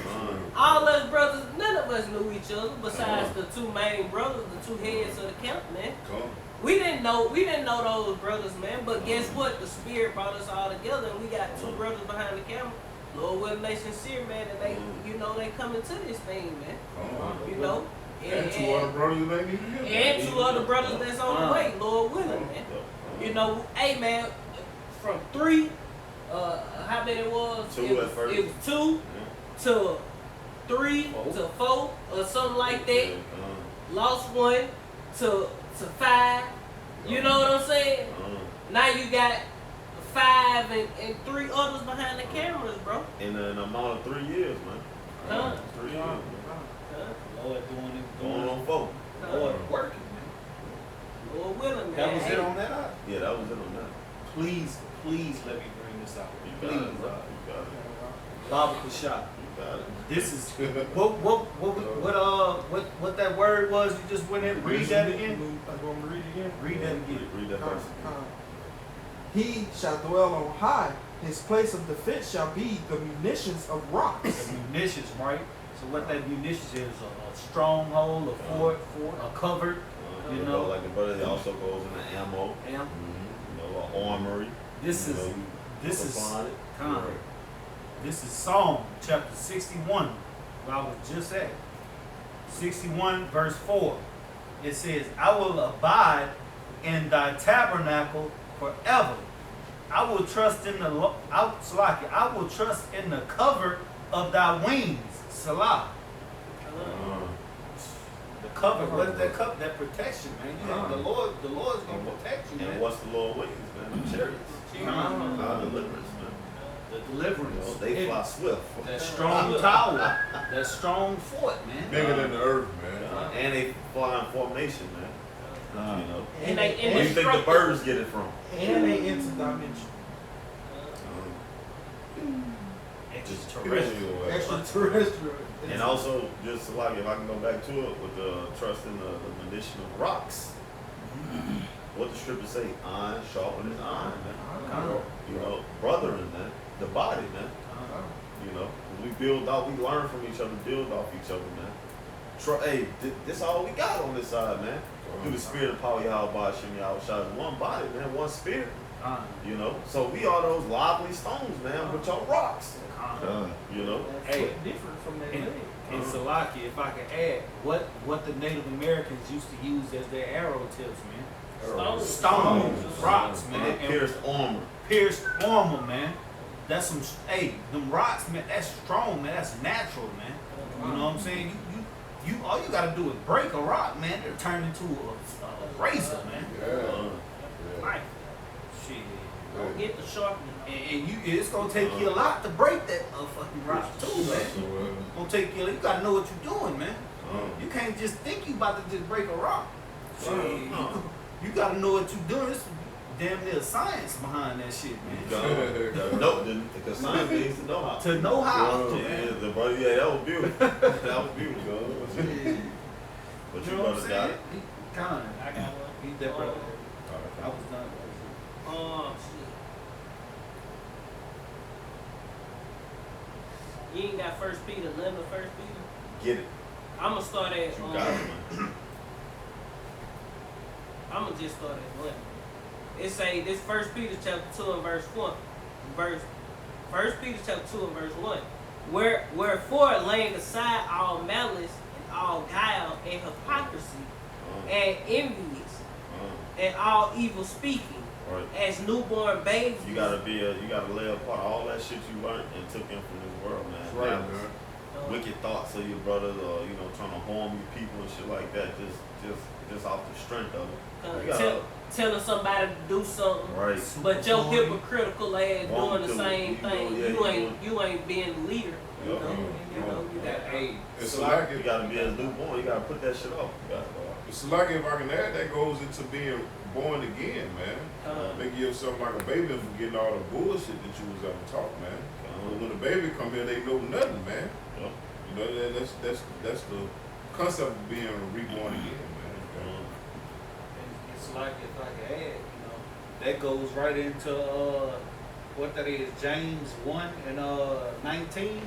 All us brothers, none of us knew each other besides the two main brothers, the two heads of the camp, man. Come. We didn't know those brothers, man. But guess what? The Spirit brought us all together, and we got two brothers behind the camera. Lord willing, they sincere, man, and they, you know, they coming to this thing, man. Come. You know, And two other brothers that ain't even here. and two other brothers that's on the way, Lord willing, man. You know, hey, man, from 3, how many it was? 2 it at was, first. It was 2 to 3 to 4 or something like that. Lost 1 to 5. You know what I'm saying? Now you got 5 and 3 others behind the cameras, bro. In an amount of 3 years, man. Huh? 3 years, man. Lord doing it. Going on 4. Lord working, man. Lord willing, man. That was Hey, it on that? Yeah, that was it on that. Please let me bring this out. You got Please, it, bro. You got it. Baba Kashab. You got it. This is what that word was. You just went in. Read that again. You want me to read it again? Read that again. Read that Come, verse. come. He shall dwell on high. His place of defense shall be the munitions of rocks. The munitions, right? So what that munitions is a stronghold, a fort, a covert. You know. Like the brother, it also goes into ammo. Ammo. You know, an armory. This You is know, this you is find it. Con. This is Psalm chapter 61, where I was just at. 61 verse 4. It says, I will abide in thy tabernacle forever. I will trust in the I will trust in the cover of thy wings. Salah. The cover, what is that cover? That protection, man. You know, the Lord's gonna protect you, And man. what's the Lord wings, man? The chariots. Our deliverance, man. The You deliverance. know, they fly swift. That strong tower. That strong fort, man. Bigger than the earth, man. And they fly in formation, man. You know. And they Where you think the instructed- birds get it from? And they interdimension. extraterrestrial. Extraterrestrial. And also, just like if I can go back to it with the trust in the medicinal rocks, what the scripture say, iron sharpeneth iron, man. You know, brethren, man, the body, man. You know, we build off, we learn from each other, build off each other, man. Hey, this all we got on this side, man. Through the spirit of power, Yahweh, Shem Yahweh, one body, man, one spirit. You know, so we are those lively stones, man, which are rocks. You know, That's Hey. different from that And, leg. and Salaki, if I could add, what the Native Americans used to use as their arrow tips, man. Stones, rocks, man, and pierced armor. pierced armor, man. That's some, hey, them rocks, man, that's strong, man, that's natural, man. You know what I'm saying? You all you gotta do is break a rock, man, it'll turn into a razor, man. Like, shit. Don't get the sharpening. And it's gonna take you a lot to break that fucking rock too, man. It's gonna take you gotta know what you're doing, man. You can't just think you about to just break a rock. Shit, you gotta know what you're doing. It's damn near science behind that shit, man. No, because science needs to know how. To know how. Yeah, that was beautiful. That was beautiful. But You you know what I'm brother got saying? it. He kinda. I got one. He that brother. I was done. Oh shit. You ain't got First Peter, lemon First Peter. Get it. I'ma start at. You got it, man. I'ma just start at 1. It say this First Peter chapter 2 and verse 1. First Peter chapter 2 and verse 1. Wherefore laying aside all malice and all guile and hypocrisy and envious and all evil speaking, Right. as newborn babes. You gotta lay apart all that shit you learned and took in from this world, man. Right, That was man. wicked thoughts of your brothers, or trying to harm your people and shit like that. Just off the strength of it. You gotta- Telling somebody to do something, Right. but your hypocritical ass Want doing the to, same you know, thing. yeah, You ain't being the leader. You Yeah. know, you got Hey, It's You like gotta be a newborn. You gotta put that shit off. You gotta, it's like if I can add, that goes into being born again, man. Making yourself like a baby and forgetting all the bullshit that you was ever taught, man. But when the baby come here, they know nothing, man. Yeah. You know, that's the concept of being reborn again, man. it's like if I could add, that goes right into what that is, James 1 and 19.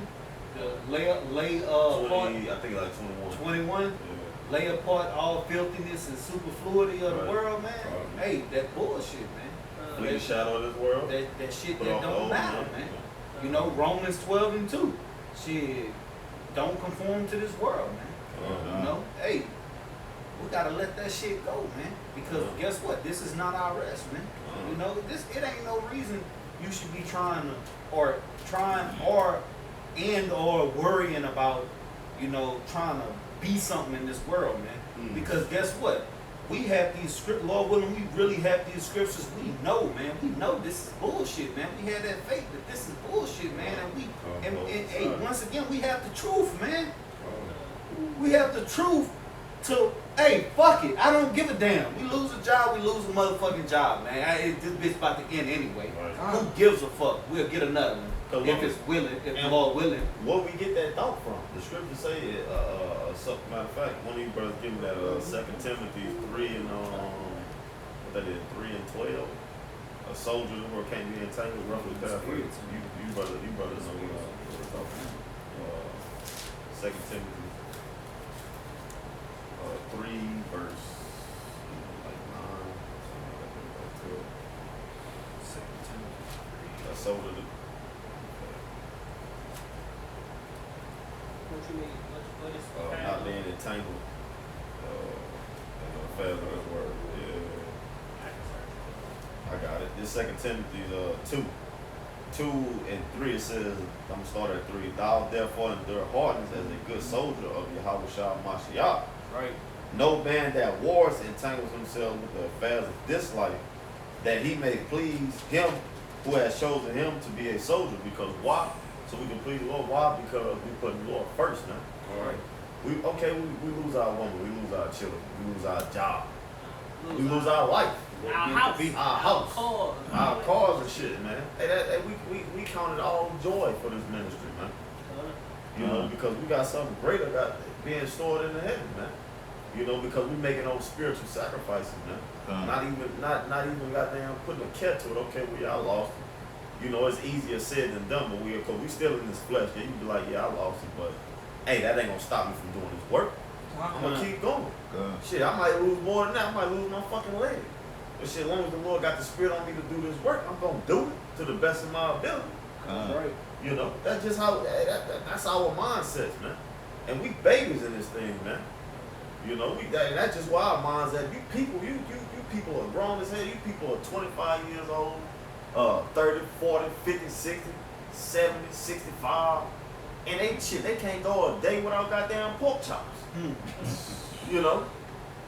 The lay apart 20, I think like 21. 21. Yeah. Lay apart all filthiness and superfluity of the Right. world, man. Right. Hey, that bullshit, man. Flee the shadow of this world. That shit Put that off the don't old matter, man. You know, Romans 12 and 2. Shit, don't conform to this world, man. You know, hey, we gotta let that shit go, man. Because guess what? This is not our rest, man. You know, it ain't no reason you should be trying or worrying about, trying to be something in this world, man. Because guess what? We have these scriptures, Lord willing, we really have these scriptures. We know, man. We know this is bullshit, man. We have that faith that this is bullshit, man. And hey, once again, we have the truth, man. We have the truth to, hey, fuck it. I don't give a damn. We lose a job, we lose a motherfucking job, man. This bitch about to end anyway. Right. Who gives a fuck? We'll get another one. If it's willing, if the Lord willing. Where we get that thought from? The scripture say, matter of fact, one of you brothers give me that 2 Timothy 3 and what that is, 3 and 12. A soldier who can't be entangled, roughly paraphrased. You brothers know what we're talking about. 2 Timothy 3 verse like 9, something like that. A soldier. What you mean? What is Not being entangled. Affairs of his word. Yeah. I got it. This 2 Timothy 2 and 3, it says, I'm gonna start at 3. Thou therefore endure hardness as a good soldier of Yahweh Shah Mashiach. Right. No man that wars entangles himself with the affairs of this life, that he may please him who has chosen him to be a soldier. Because why? So we can please the Lord. Why? Because we put the Lord first now. All right. We lose our woman, we lose our children, we lose our job, we lose our life. Our meant to house. be. Our house. Cars. Our cars and shit, man. Hey, we counted all joy for this ministry, man. You know, because we got something greater got being stored in the heaven, man. You know, because we making those spiritual sacrifices, man. Not even goddamn putting a cat to it. Okay, we all lost it. You know, it's easier said than done, but because we still in this flesh. Yeah, you be like, yeah, I lost it, but hey, that ain't gonna stop me from doing this work. I'm gonna keep going. Shit, I might lose more than that. I might lose my fucking leg. But shit, as long as the Lord got the spirit on me to do this work, I'm gonna do it to the best of my ability. Right. You know, that's just how that's our mindsets, man. And we babies in this thing, man. You know, that's just why our minds at you people are grown as hell. You people are 25 years old, 30, 40, 50, 60, 70, 65. And they can't go a day without goddamn pork chops. You know?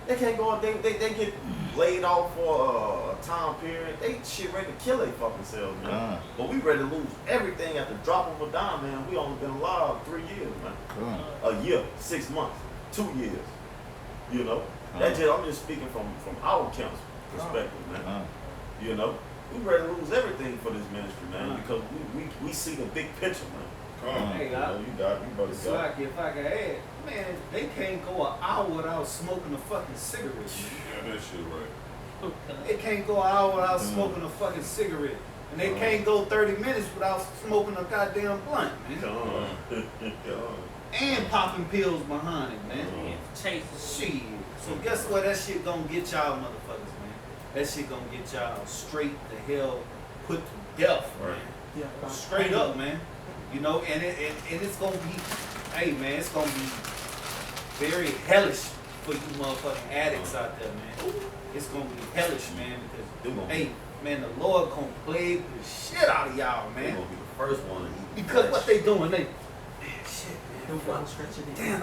They can't go a day, they get laid off for a time period. They shit ready to kill their fucking selves, man. But we ready to lose everything at the drop of a dime, man. We only been alive 3 years, man. A year, 6 months, 2 years. You know? I'm just speaking from our council perspective, man. You know? We ready to lose everything for this ministry, man, because we see the big picture, man. Hey, You know, you better it's go. like if I could add, man, they can't go an hour without smoking a fucking cigarette. Man. Yeah, that shit right. They can't go an hour without smoking a fucking cigarette. And they can't go 30 minutes without smoking a goddamn blunt, man. Come on. And popping pills behind it, man. Chasing. Shit. So guess what? That shit gonna get y'all motherfuckers, man. That shit gonna get y'all straight the hell put to death, man. Yeah. Straight up, man. You know, and it's gonna be, hey man, it's gonna be very hellish for you motherfucking addicts out there, man. It's gonna be hellish, man, because hey, man, the Lord gonna plague the shit out of y'all, They man. gonna be the first one to eat. Because what they doing, man, shit, man. Fuck. Damn,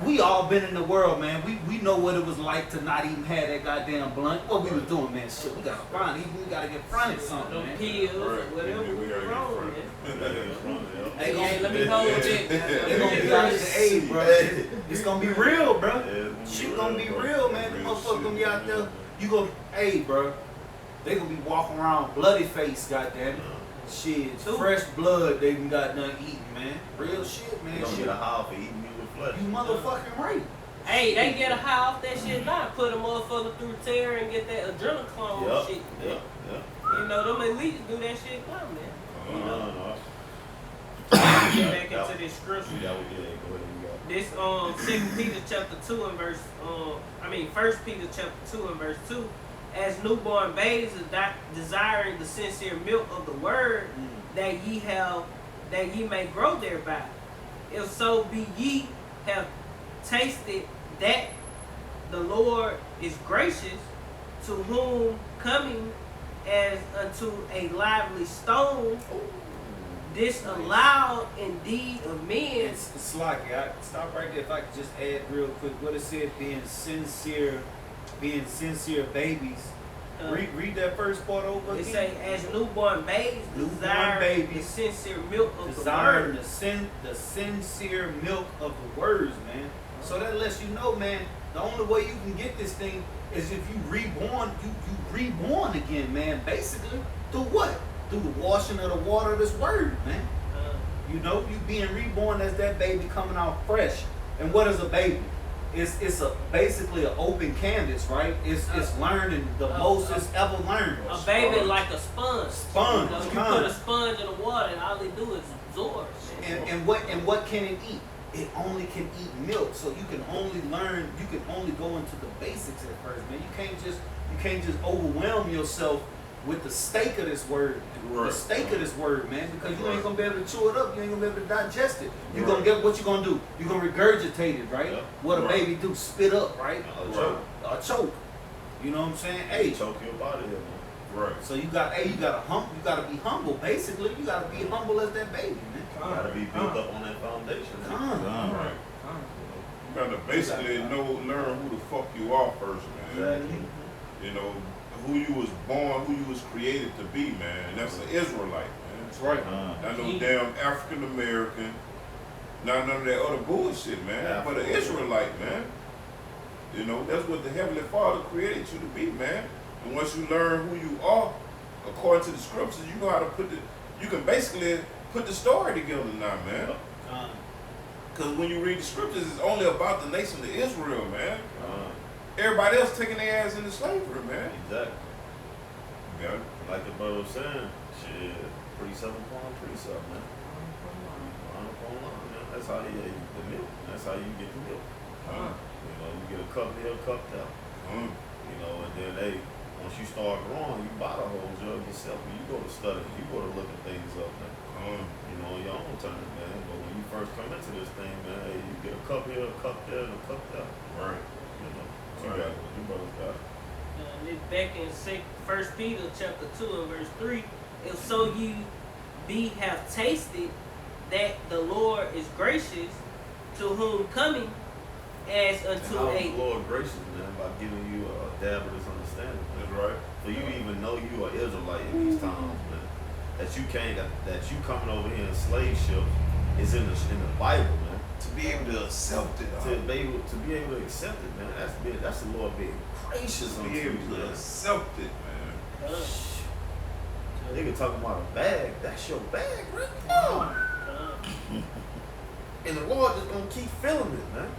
we all been in the world, man. We know what it was like to not even have that goddamn blunt. What we was doing, man, shit, we gotta find it. We gotta get fronted something, Them man. pills or Right. whatever We was gotta get wrong, front. man. They Hey, let me gonna, hold it. they gonna be like, hey, bro, it's gonna be real, bro. Shit gonna be real, man. The motherfucker gonna be out there. You gonna, hey, bro, they gonna be walking around bloody face, goddamn. Shit, fresh blood they done got done eating, man. Real shit, man. You don't Shit. get a high for eating you with flesh. You motherfucking right. Hey, they get a high off that shit now. Put a motherfucker through terror and get that adrenaline Yep, shit. yep. You know, them elites do that shit now, man. No. Get back into this scripture. Yeah, we did. Go ahead, This 2 Peter chapter 2 and verse 1 Peter chapter 2 and verse 2, as newborn babes desiring the sincere milk of the word, that ye may grow thereby. If so be ye have tasted that the Lord is gracious, to whom coming as unto a lively stone, disallowed indeed of men. It's like, I stop right there. If I could just add real quick, what it said, being sincere babies. Read that first part over It again. say, as newborn babes Newborn desire babies the sincere milk of desiring the word. the sincere milk of the words, man. So that lets you know, man, the only way you can get this thing is if you reborn, you reborn again, man. Basically, through what? Through the washing of the water of this word, man. You know, you being reborn as that baby coming out fresh. And what is a baby? It's basically an open canvas, right? It's learning the most it's ever learned. A baby like a sponge. Sponge, You know, you kind. put a sponge in the water and all they do is absorb. And what can it eat? It only can eat milk. So you can only learn. You can only go into the basics at first, man. You can't just overwhelm yourself with the steak of this word, the steak of this word, man, because you ain't gonna be able to chew it up. You ain't gonna be able to digest it. You gonna get what you gonna do. You gonna regurgitate it, right? Yeah. What a baby do, spit up, right? A choke. A choke. You know what I'm saying? Hey, Choke your body here, man. Right. so you gotta be humble. Basically, you gotta be humble as that baby, man. You gotta be built up on that foundation. Man. Right. You gotta basically learn who the fuck you are first, man. Exactly. You know, who you was born, who you was created to be, man. And that's an Israelite, man. That's right. Not no damn African American, not none of that other bullshit, man. But an Israelite, man. You know, that's what the Heavenly Father created you to be, man. And once you learn who you are, according to the scriptures, you know how to you can basically put the story together now, man. Because when you read the scriptures, it's only about the nation of Israel, man. Everybody else taking their ass into slavery, man. Exactly. Yeah. Like the brother was saying, shit, precept upon precept, man. Line upon line, man. That's how you get the milk. That's how you get the milk. You know, you get a cup here, a cup there. You know, and then once you start growing, you buy the whole jug yourself, and you go to study, you go to look at things up, man. You know, on your own time, man. But when you first come into this thing, man, hey, you get a cup here, a cup there, and a cup there. Right. You know, you got it. You brothers got it. And it's back in 1 Peter chapter 2 and verse 3. If so you have tasted that the Lord is gracious, to whom coming as And unto how is a the Lord gracious, man, by giving you a dab of this understanding, man. That's right. So you even know you are Israelite in these times, man. That you can't, that you coming over here in slave ships is in the Bible, man. To be able to accept it, To be able to accept it, man. That's the Lord being gracious to unto be you, able to man. accept it, man. Nigga talking about a bag. That's your bag, right? No. And the Lord just gonna keep filling it, man.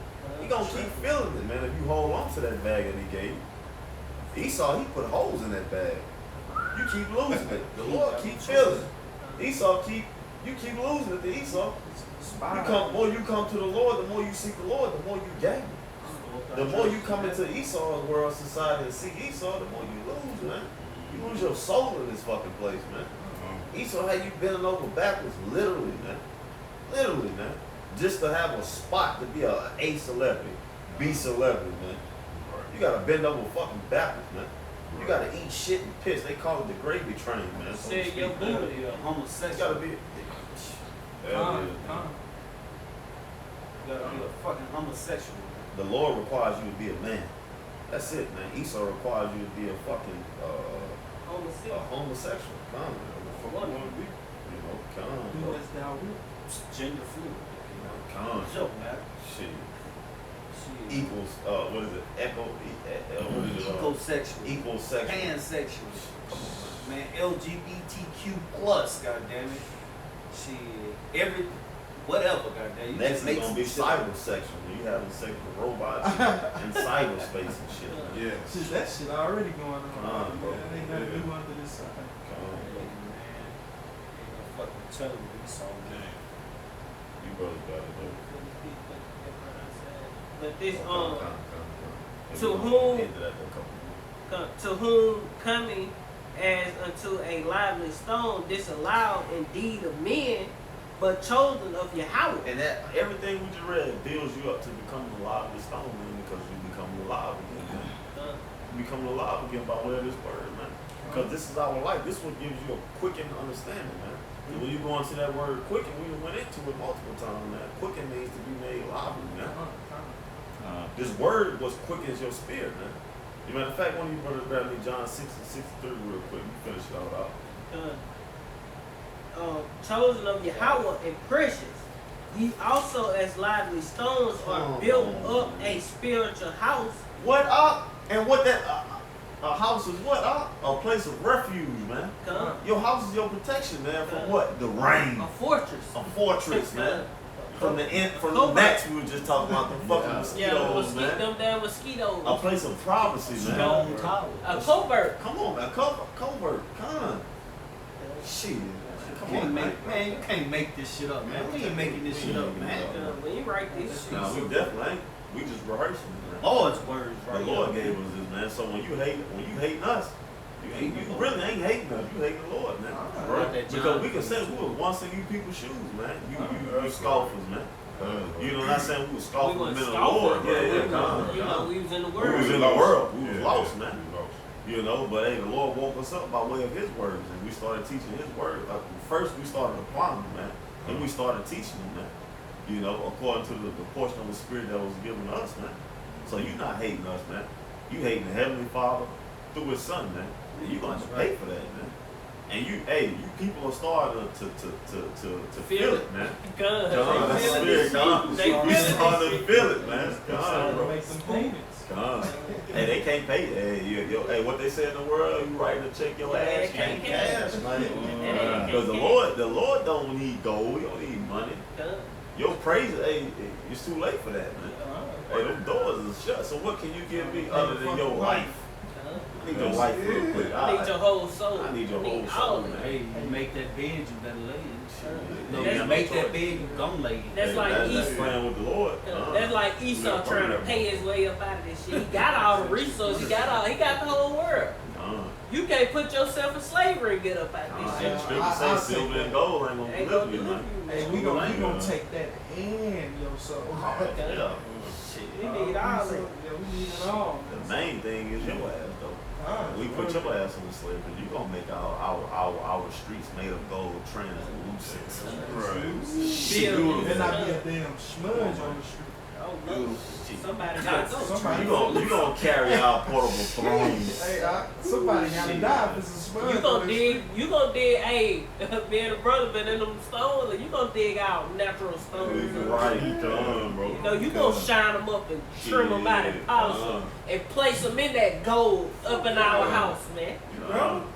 He gonna keep filling it, man. If you hold on to that bag that he gave you. Esau, he put holes in that bag. You keep losing it. The Lord keep filling it. Esau you keep losing it to Esau. More you come to the Lord, the more you seek the Lord, the more you gain. The more you come into Esau's world society and seek Esau, the more you lose, man. You lose your soul in this fucking place, man. Esau had you bending over backwards, literally, man. Literally, man. Just to have a spot to be A celebrity, B celebrity, man. You gotta bend over fucking backwards, man. You gotta eat shit and piss. They call it the gravy train, man. So Say your man. booty. You're a You homosexual. gotta be. Con. You gotta be a fucking homosexual. The Lord requires you to be a man. That's it, man. Esau requires you to be a fucking a homosexual. Come on, man. What the fuck you wanna be? You know, come on, Do bro. as thou wilt. Gender fluid. Come on. Joke, man. Shit. Shit. Equals, what is it? What is it? Ecosexual. Equal sex. Pansexual. Man, LGBTQ plus, goddammit. Shit. Whatever, goddamn. You Next just is make gonna some be shit. cybersexual. You having sex with robots in cyberspace and shit, man. Yeah. Shit, that shit already going on. Con, bro. That ain't nothing new under this sun. Come on, bro. Man, ain't no fucking telling me this all day. You brothers got it, though. But this Come. to whom- to whom coming as unto a lively stone, disallowed indeed of men, but chosen of Yahweh. And that everything we just read builds you up to becoming alive with stone, man, because you become alive again, man. You become alive again by way of this word, man. Because this is our life. This one gives you a quickened understanding, man. And when you go into that word quicken, we went into it multiple times, man. Quicken means to be made lively, man. This word was quickens your spirit, man. As a matter of fact, one of you brothers grab me John 6 and 63 real quick. You finish it all out. Chosen of Yahweh and precious. Ye also as lively stones are built up a spiritual house. What up? And what that a house is what up? A place of refuge, man. Come. Your house is your protection, man. From what? The rain. A fortress. A fortress, man. From the Covert. gnats we were just talking about, the fucking mosquitoes, man. Them damn mosquitoes. A place of privacy, man. Strong tower. A covert. Come on, man. Covert. Come on. Shit. Come on, man. Man, you can't make this shit up, man. We ain't making this shit up, man. When you write this shit. No, we definitely ain't. We just rehearsing, man. Lord's words, right? The Lord gave us this, man. So when you hating us, you really ain't hating us. You hating the Lord, man. Right. Because we can say we were once in you people's shoes, man. You scoffers, man. You know, not saying we were scoffers We in wasn't the Lord. scoffing, Yeah, but come you know, we was in the We world. was in the world. We was Yeah. lost, man. We lost. You know, but hey, the Lord woke us up by way of His words, and we started teaching His word. First, we started applying them, man. Then we started teaching them, man. You know, according to the portion of the Spirit that was given to us, man. So you're not hating us, man. You hating the Heavenly Father through His Son, man. And you're gonna have to pay for that, man. And you people are starting to feel it, man. God, God, they that's feeling Spirit, this God. shit. They You feeling starting this to shit. feel it, man. Starting God, to bro. make some payments. Come. Hey, they can't pay. Hey, what they say in the world, you writing a check your ass, you can't cash, man. Because the Lord don't need gold. He don't need money. Your praise, hey, it's too late for that, man. Hey, them doors are shut. So what can you give me other than your life? I need your life real quick. I need your whole soul. I need your whole all soul, of it. man. Hey, you make that bed, you better lay it. No, That's you make that bed, you gon' lay it. That's like that's Esau. playing with the Lord. That's like Esau trying to pay his way up out of this shit. He got all the resources. He got the whole world. You can't put yourself in slavery and get up out of this And shit. scripture says silver and gold ain't Ain't gonna gonna deliver you, do man. you. Hey, we gonna take that and your soul. Yeah. You need all of it. Yeah, we need it all. The main thing is your ass, though. We put your ass in the slave because you're gonna make our streets made of gold translucent. Build Then it. I be a damn smudge on the street. Oh, no. Somebody got Somebody- You gonna carry out portable thrones. Hey, somebody gotta die if it's a smudge. You on gonna the dig, hey, me and the brother been in them stones, and you gonna dig out natural stones. Right, come, bro. You know, you gonna shine them up and trim them out and polish them and place them in that gold up in our house, man.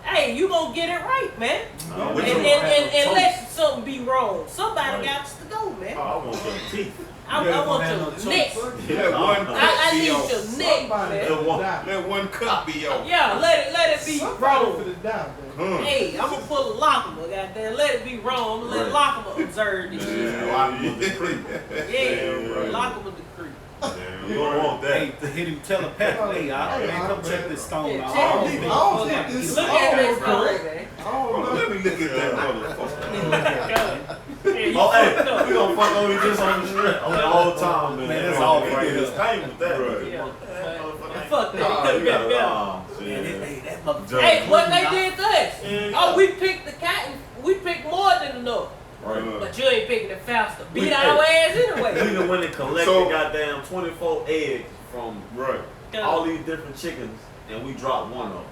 Hey, you gonna get it right, man. And let something be wrong. Somebody got to go, man. I want your teeth. I want your neck. Let one cut I be need off. your neck, Somebody man. gotta die. Let one cut be off. Yeah, let it be Somebody wrong. finna die, man. Hey, I'm gonna pull a Lockama, goddamn. Let it be wrong. I'm gonna let Lockama observe this shit. Yeah, Lockama decree. You don't want that. Hey, to hit him telepathically, man, come check this stone Yeah, out. check Oh, this man. Oh, look at this. Look at this Oh, stone, correct. man. Oh, Let me look at that motherfucker. You Oh, hey, fucked up. we gonna fuck on you just on the strip on the whole time, man. Man, That's that's all all right. right. It's pain with that. Right. Yeah. Motherfucker Fuck that. ain't- Could've you been gotta- better. shit. Hey, that motherfucker. Hey, what they did to us? Yeah. Oh, we picked the cotton. We picked more than enough. Right. But you ain't picking it faster. Beat We- our ass We anyway. done went and collected So- goddamn 24 eggs from Right. all these different chickens, and we dropped one of them.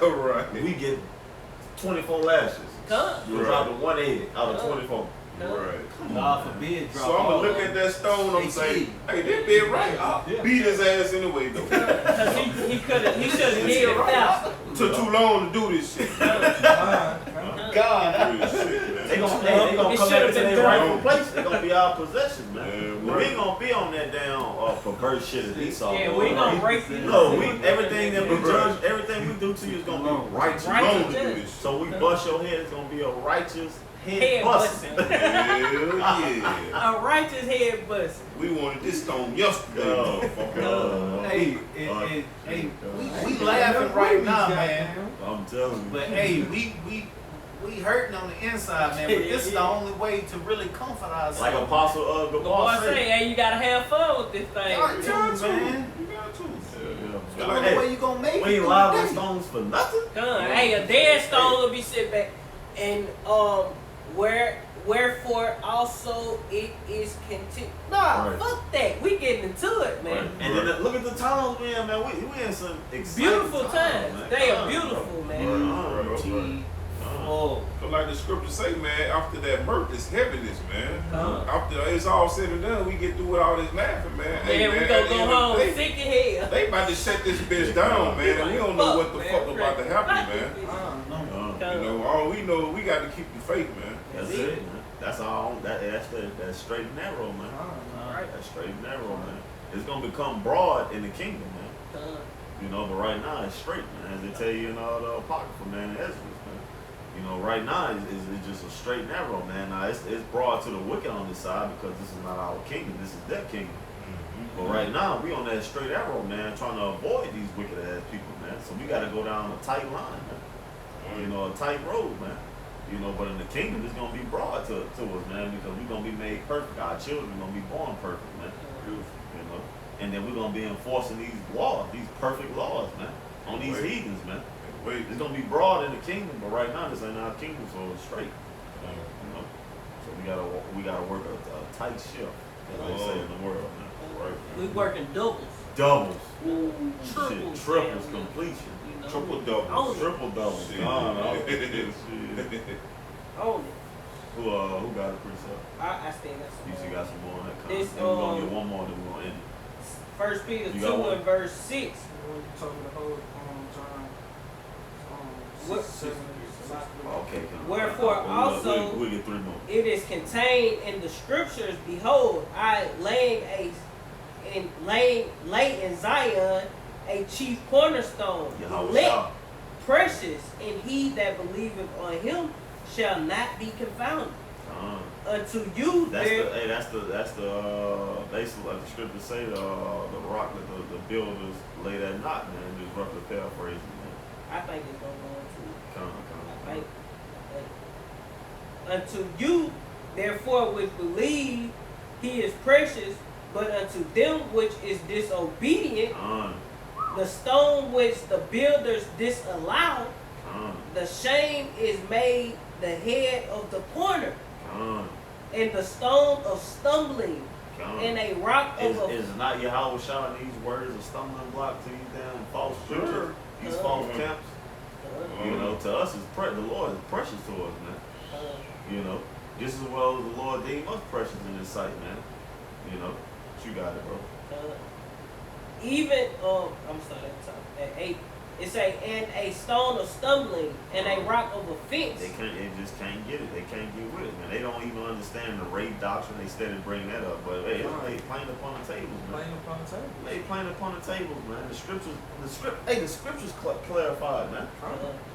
Yo, Right. We get 24 lashes. come. We Right. dropped one egg out of 24. Right. God forbid, drop So I'm all gonna look of at them. that stone. I'm They saying, hey, that bit right. I'll beat his ass anyway though. Cause he should have did it faster. Took too long to do this shit. God, Real shit, man. They gonna It come should've back to been their done. rightful place. They gonna be our possession, man. Yeah, We right. ain't gonna be on that damn perverse shit of Esau. Yeah, boy. we gonna break you. No, everything that we judge, everything we do to you is gonna be righteous. Right. Long to do this shit. So we bust your head, it's gonna be a righteous head Head busting. busting. Hell yeah. A righteous head bust. We wanted this stone yesterday, Oh, motherfucker. hey, hey, we laughing right now, man. I'm telling you. But hey, we hurting on the inside, man. But this is the only way to really comfort ourselves. Like Apostle The boy Gabar say, said. hey, you gotta have fun with this thing. Got to, man. You got to. The only way you gonna make it. We ain't through live the with day. stones for nothing. Done. Hey, a dead stone will be sit back. And wherefore also it is continued. Nah, Right. fuck that. We getting into it, man. And then look at the times we in, man. We in some exciting Beautiful times. man. They are beautiful, man. Right. Oh, So like the scripture say, man, after that mirth is heaviness, man. Uh-huh. After it's all said and done, we get through with all this laughing, man. Hey, Man, we man, gonna at the go end of home the day, sick in hell. They about to shut this bitch down, man, and we don't know what the fuck about to happen, man. You know, all we know, we got to keep the faith, man. That's it, man. That's all. That's straight and narrow, man. Right. That's straight and narrow, man. It's gonna become broad in the kingdom, man. You know, but right now it's straight, man. As they tell you in all the apocrypha, man, in Exodus, man. You know, right now it's just a straight narrow, man. Now it's broad to the wicked on this side because this is not our kingdom. This is their kingdom. But right now we on that straight arrow, man, trying to avoid these wicked ass people, man. So we got to go down a tight line, man. You know, a tight road, man. You know, but in the kingdom, it's gonna be broad to us, man, because we're gonna be made perfect. Our children are gonna be born perfect, man. You know, and then we're gonna be enforcing these laws, these perfect laws, man, on these heathens, man. Wait, It's gonna be broad in the kingdom, but right now this ain't our kingdom, so it's straight. You know, so we gotta work a tight shift, as they say in the world, man. Right. We working doubles. Doubles, Triples. shit, triples, damn. completion, You know? triple double. Own it. triple doubles. Shit. Shit. Own it. Who got a precept? I still got some. You still got some more on that This, comment. And we're gonna get one more, then we're gonna end it. First Peter You 2 got one? and verse 6. When you told me to hold John What- 7, Okay. Wherefore also- we get 3 more. It is contained in the scriptures. Behold, I lay in Zion a chief cornerstone, Yahweh elect, Shah. precious, and he that believeth on him shall not be confounded. Unto you That's there. the, hey, that's the basically like the scriptures say, the rock that the builders laid at knot, man. Just roughly paraphrasing, man. I think it's gonna go into. Come I think. Unto you, therefore, which believe, he is precious, but unto them which is disobedient, the stone which the builders disallowed, the shame is made the head of the corner, and the stone of stumbling, and a rock of Is not Yahweh Shah these words a stumbling block to you damn false preachers, these false camps? You know, to us, the Lord is precious to us, man. You know, just as well as the Lord deemed us precious in His sight, man. You know, but you got it, bro. Even I'm sorry, at 8. It say, and a stone of stumbling and a rock of offense. They just can't get it. They can't get with it, man. They don't even understand the rape doctrine. They steady bring that up, but hey, they plain upon the tables, man. Plain upon the table. They plain upon the tables, man. The scriptures, the scriptures clarified, man.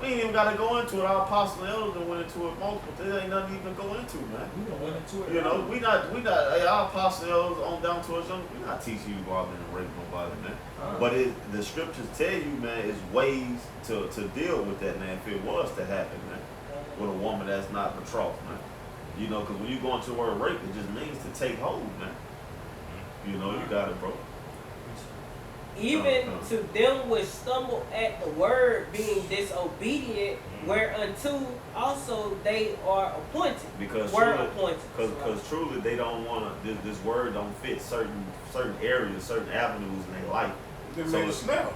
We ain't even got to go into it. Our apostle and elders done went into it multiple. There ain't nothing even go into, man. We done went into it. You know, we not. Hey, our apostle and elders on down to us young. We not teaching you go out there and rape nobody, man. But the scriptures tell you, man, is ways to deal with that, man. If it was to happen, man, with a woman that's not betrothed, man. You know, because when you go into the word rape, it just means to take hold, man. You know, you got it, bro. Even to them which stumble at the word, being disobedient, whereunto also they are appointed. Because were truly, appointed. Because truly they don't want to. This word don't fit certain areas, certain avenues in their life. They So made a it's- smell.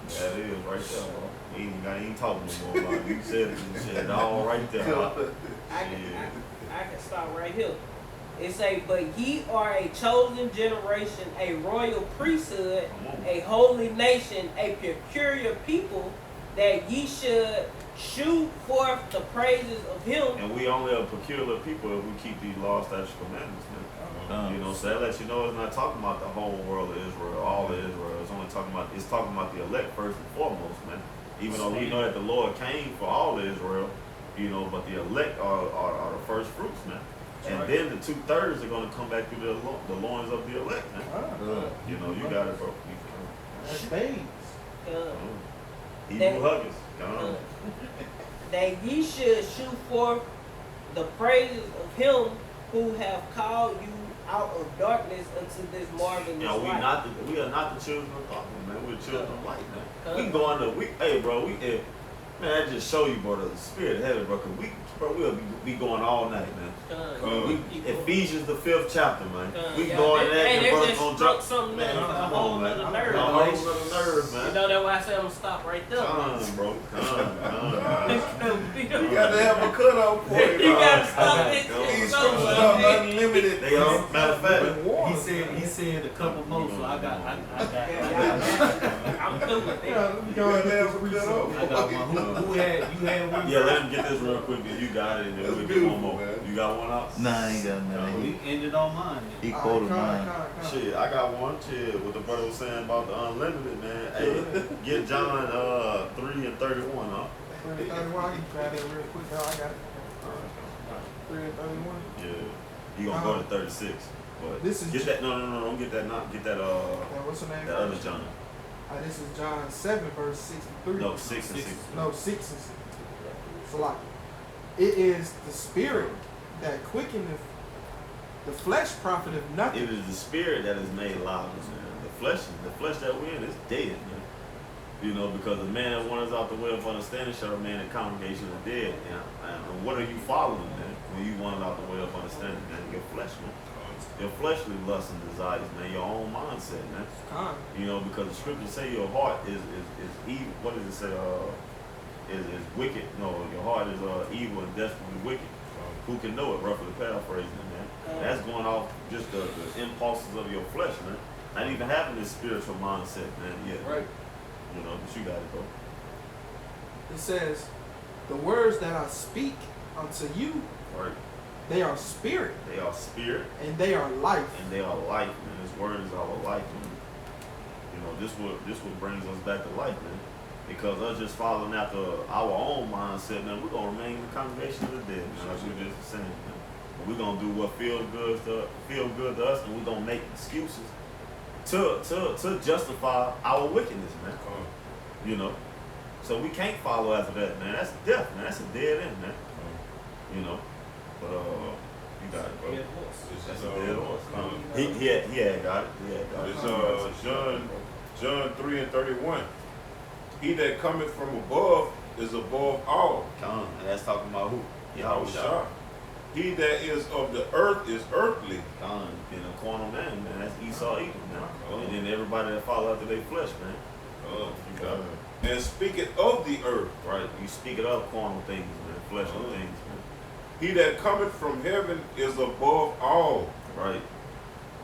That is right there, bro. We ain't got ain't talking no more about it. You said it all right there. Huh? I can stop right here. It say, but ye are a chosen generation, a royal priesthood, a holy nation, a peculiar people, that ye should shew forth the praises of him. And we only a peculiar people if we keep these laws, statutes, commandments, man. You know, so that lets you know it's not talking about the whole world of Israel, all of Israel. It's only talking about the elect first and foremost, man. Even though we know that the Lord came for all of Israel, you know, but the elect are the first fruits, man. And then the 2/3 are going to come back through the loins of the elect, man. You know, you got it, bro. That's babes. Hebrew huggers. Come on. That ye should shew forth the praises of him who have called you out of darkness unto this marvelous You know, we light. are not the children of darkness, man. We're children of light, man. We can go under. Hey, bro. Man, I just show you, bro, the spirit of heaven, bro. Cause we'll be going all night, man. Ephesians the 5th chapter, man. We can go in there and they brother just gonna struck drop something man. else, a Come whole on, man. nother A nerve. whole other nerve, You man. know that's why I said I'm gonna stop right there. Come, bro. Come. You got to have a cutoff point. You gotta stop Come it. on. These scriptures are unlimited. They are. Matter of fact, He said a couple more, so I got I'm through with it. You got to have a cutoff. I got one. Who had you had one? yeah. Let him get this real quick. Then you got it, and then That's we'll get one more. beautiful, man. You got one out? Nah, I ain't got Oh, nothing. we ended on mine. He quoted mine. Shit, I got one. Shit, what the brother was saying about the unlimited, man. Hey, get John 3 and 31, huh? 3 and 31, I can grab it real quick. I got it. 3 and 31. Yeah, you gonna go to 36, but This is get that. No, don't get that. Not get that. Yeah, what's the name? That other John. This is John 7, verse 63. No, 6 and 6. No, 6 and 6. So like, it is the spirit that quickeneth, the flesh profiteth nothing. It is the spirit that is made alive, man. The flesh that we're in is dead, man. You know, because the man that wanders out the way of understanding shall remain in congregation of dead. And what are you following, man? When you wander out the way of understanding, man, your flesh, man. Your fleshly lusts and desires, man. Your own mindset, man. You know, because the scriptures say your heart is evil. What does it say? Is wicked. No, your heart is evil and desperately wicked. Who can know it? Roughly paraphrasing it, man. That's going off just the impulses of your flesh, man. Not even having this spiritual mindset, man. Yeah. Right. You know, but you got it, bro. It says, the words that I speak unto you, Right. they are spirit They are spirit and they are life. and they are life, man. His word is our life, man. You know, this what brings us back to life, man. Because us just following after our own mindset, man, we're gonna remain in the congregation of the dead, man. Like we just saying, man. We're gonna do what feels good to us, and we're gonna make excuses to justify our wickedness, man. You know, so we can't follow after that, man. That's death, man. That's a dead end, man. You know, but you got it, bro. Yeah, horse. That's a dead horse. He had got it. He had got it. It's John 3:31. He that cometh from above is above all. Come, and that's talking about who? Yahweh. Shah. He that is of the earth is earthly. Come, being a carnal man, man. That's Esau Edom, man. And then everybody that follow after their flesh, man. You got it. And speaketh of the earth. Right. You speak it up, carnal things, man. Fleshly things, man. He that cometh from heaven is above all. Right.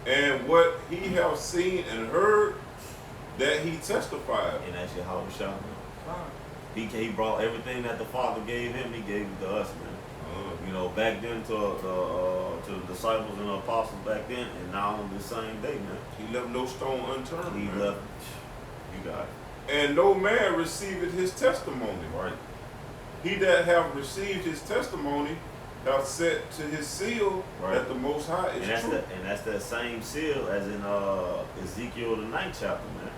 And what he hath seen and heard, that he testified. And that's Yahweh Shah, man. Fine. He brought everything that the Father gave him, he gave it to us, man. You know, back then to the disciples and the apostles back then, and now on this same day, man. He left no stone unturned. He man. left. You got it. And no man receiveth his testimony. Right. He that hath received his testimony hath set to his seal Right. that the Most High And is that's true. that's that same seal as in Ezekiel the 9th chapter, man.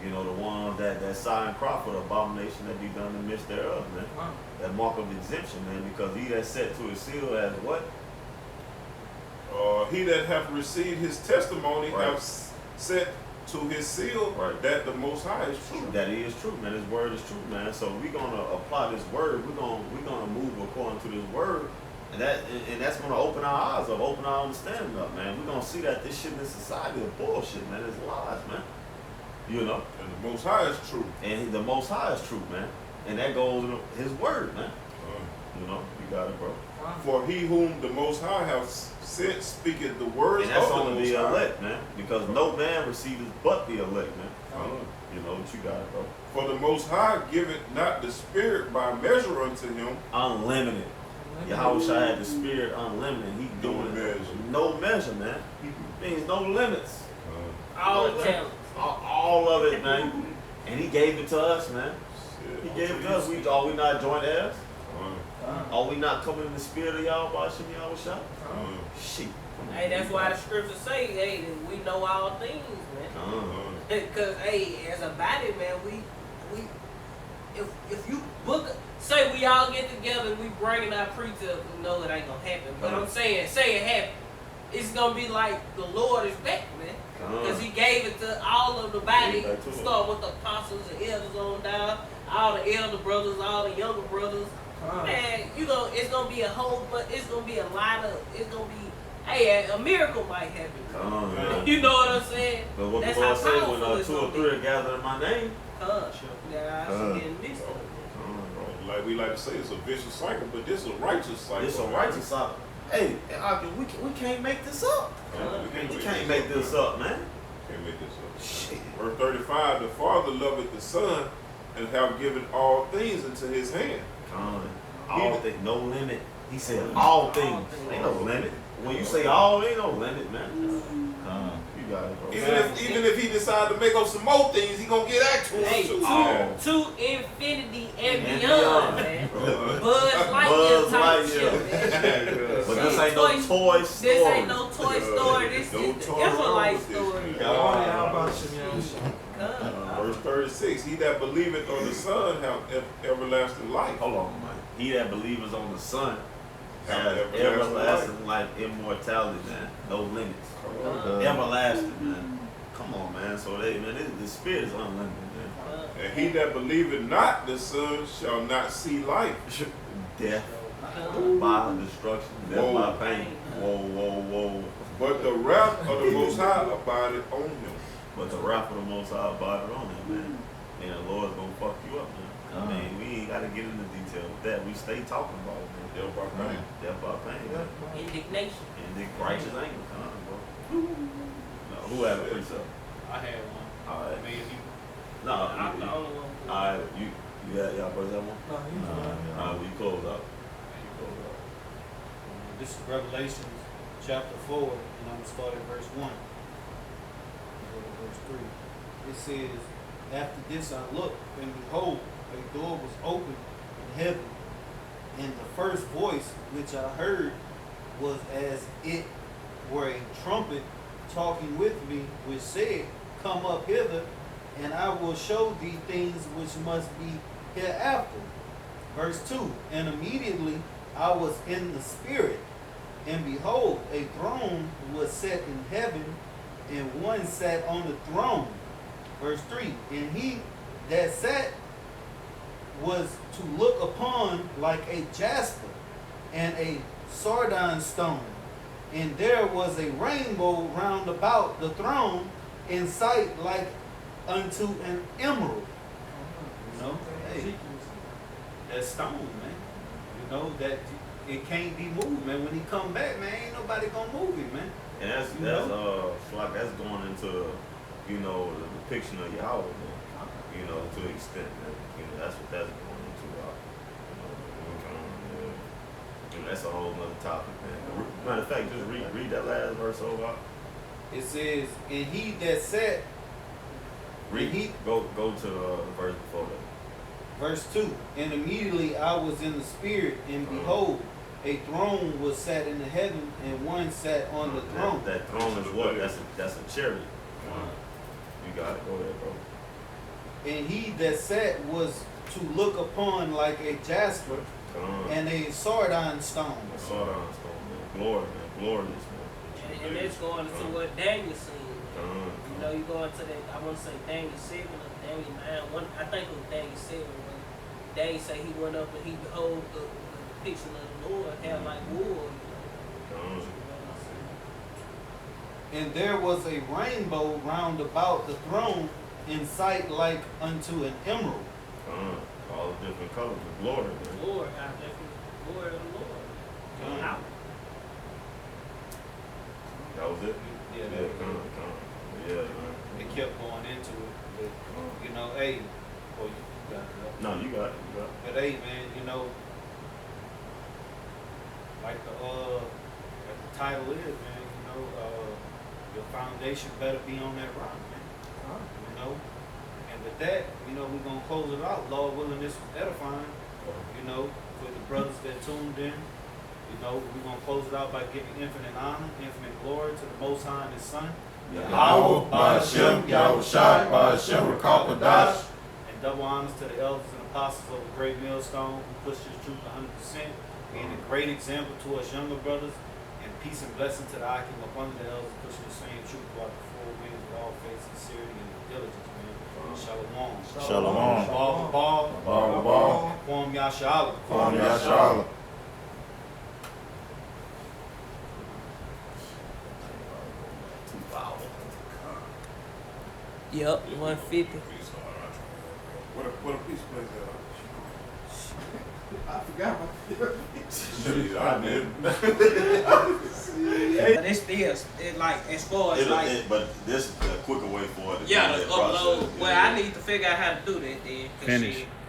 You know, the one that sign Crawford, abomination that be done in the midst thereof, man. Wow. That mark of exemption, man, because he that set to his seal as what? He that hath received his testimony Right. hath set to his seal Right. that the Most High is true. That is true, man. His word is true, man. So we're gonna apply this word. We're gonna move according to this word, and that's gonna open our eyes up, open our understanding up, man. We're gonna see that this shit in this society is bullshit, man. It's lies, man. You know, And the Most High is true. and the Most High is true, man. And that goes in His word, man. You know, you got it, bro. Fine. For he whom the Most High hath sent speaketh the words And that's of the only Most the High. elect, man. Because no man receives but the elect, man. You know what you got it, bro. For the Most High giveth not the Spirit by measure unto him. Unlimited. Yahweh Shai had the spirit unlimited. He No doing measure. no measure, man. Means no limits. All the talent. All of it, man. And he gave it to us, man. He gave it to us. Are we not joint heirs? Are we not coming in the spirit of Yahweh Shem Yahweh Shai? Shit. Hey, that's why the scriptures say, hey, that we know all things, man. Because, hey, as a body, man, we if you book, say we all get together and we bringing our precept, we know it ain't gonna happen. But I'm saying, say it happen, it's gonna be like the Lord is back, man. Because He gave it to all of the body. Back to it. Start with the apostles and elders on down, all the elder brothers, all the younger brothers. Man, it's gonna be a whole, but it's gonna be a lot of, it's gonna be, hey, a miracle might happen. You know what I'm saying? But what That's the Lord how said, powerful when it's 2 or gonna 3 be. are gathered in my name. Yeah, I should get mixed up. Like we like to say, it's a vicious cycle, but this is a righteous cycle. It's a righteous cycle. Hey, we can't make this up. We can't make this up, man. Can't make this up. Shit. Verse 35, the Father loveth the Son, and have given all things into his hand. All things, no limit. He said all things. Ain't no limit. When you say all, ain't no limit, man. You got it, bro. Even if he decide to make up some more things, he gonna get that to Hey, him too. to infinity and And beyond, beyond. man. Buzz Buzz Lightyear type Lightyear. shit, man. But this ain't no toy story. This ain't no Toy Story. This No is the toy Israelite wrong with this, story. man. How about Shem Verse 36, he that believeth on the Son have everlasting life. Hold on, man. He that believes on the Son Have has everlasting everlasting life, immortality, man. No limits. Everlasting, man. Come on, man. So the spirit is unlimited, man. And he that believeth not the Son shall not see life. Death by destruction, death by pain. Whoa. But the wrath of the Most High abideth on him. But the wrath of the Most High abided on him, man. And the Lord's gonna fuck you up, man. I mean, we ain't gotta get into detail with that. We stay talking about it, man. Death by pain. Death by pain, man. Indignation. And the righteous anger, bro. No, who had a precept? I had one. Alright. Maybe. No, I'm the only one. alright, y'all boys have one? No, he's right. Alright, well, you close out. You close out. This is Revelation chapter 4, and I'm going to start at verse 1. Go to verse 3. It says, after this I looked, and behold, a door was opened in heaven, and the first voice which I heard was as it were a trumpet talking with me, which said, come up hither, and I will show thee things which must be hereafter. Verse 2, and immediately I was in the spirit, and behold, a throne was set in heaven, and one sat on the throne. Verse 3, and he that sat was to look upon like a jasper and a sardine stone. And there was a rainbow round about the throne, in sight like unto an emerald. You know, hey, that stone, man. You know, that it can't be moved, man. When he come back, man, ain't nobody gonna move it, man. And that's like that's going into, you know, the depiction of Yahweh, man. You know, to an extent, man. You know, that's what that's going into. You know, that's a whole nother topic, man. Matter of fact, just read that last verse over. It says, and he that sat, Go to the verse before that. verse 2, and immediately I was in the spirit, and behold, a throne was set in the heaven, and one sat on the throne. That throne is what? That's a chariot. You got it. Go ahead, bro. And he that sat was to look upon like a jasper and a sardine stone. A sardine stone, man. Glory, man. Glorious, man. And that's going into what Daniel seen. You know, you go into that, I want to say Daniel 7 or Daniel 9. I think it was Daniel 7 when Daniel say he went up and he behold the depiction of the Lord had like wool. And there was a rainbow round about the throne, in sight like unto an emerald. All the different colors of glory, man. Lord, I definitely, glory of the Lord. Out. That was it? Yeah, Yeah, man. they kept going into it. But, you know, hey, well, you got it. No, you got it. You got it. But hey, man, you know, like the title is, man, you know, your foundation better be on that rock, man. You know, and with that, you know, we're gonna close it out. Lord willing, this was edifying. You know, for the brothers that tuned in. You know, we're gonna close it out by giving infinite honor, infinite glory to the Most High and His Son. Yahweh, Ba'ashem, Yahushai, Ba'ashem, Rakapadash. And double honors to the elders and apostles of the Great Millstone who pushed this truth 100%, being a great example to us younger brothers, and peace and blessing to the Akim upon the elders pushing the same truth throughout the four winds with all faith, sincerity, and diligence, man. Shalom. Shalom. Ball. Kwam Yashala. Kwam Yashala. Yep, 150. What a piece of place I forgot my But it's still, it like, as far as like, But this is a quicker way for it to yeah, do to that process. upload. Well, I need to figure out how to do that then. 'Cause Finish. shit,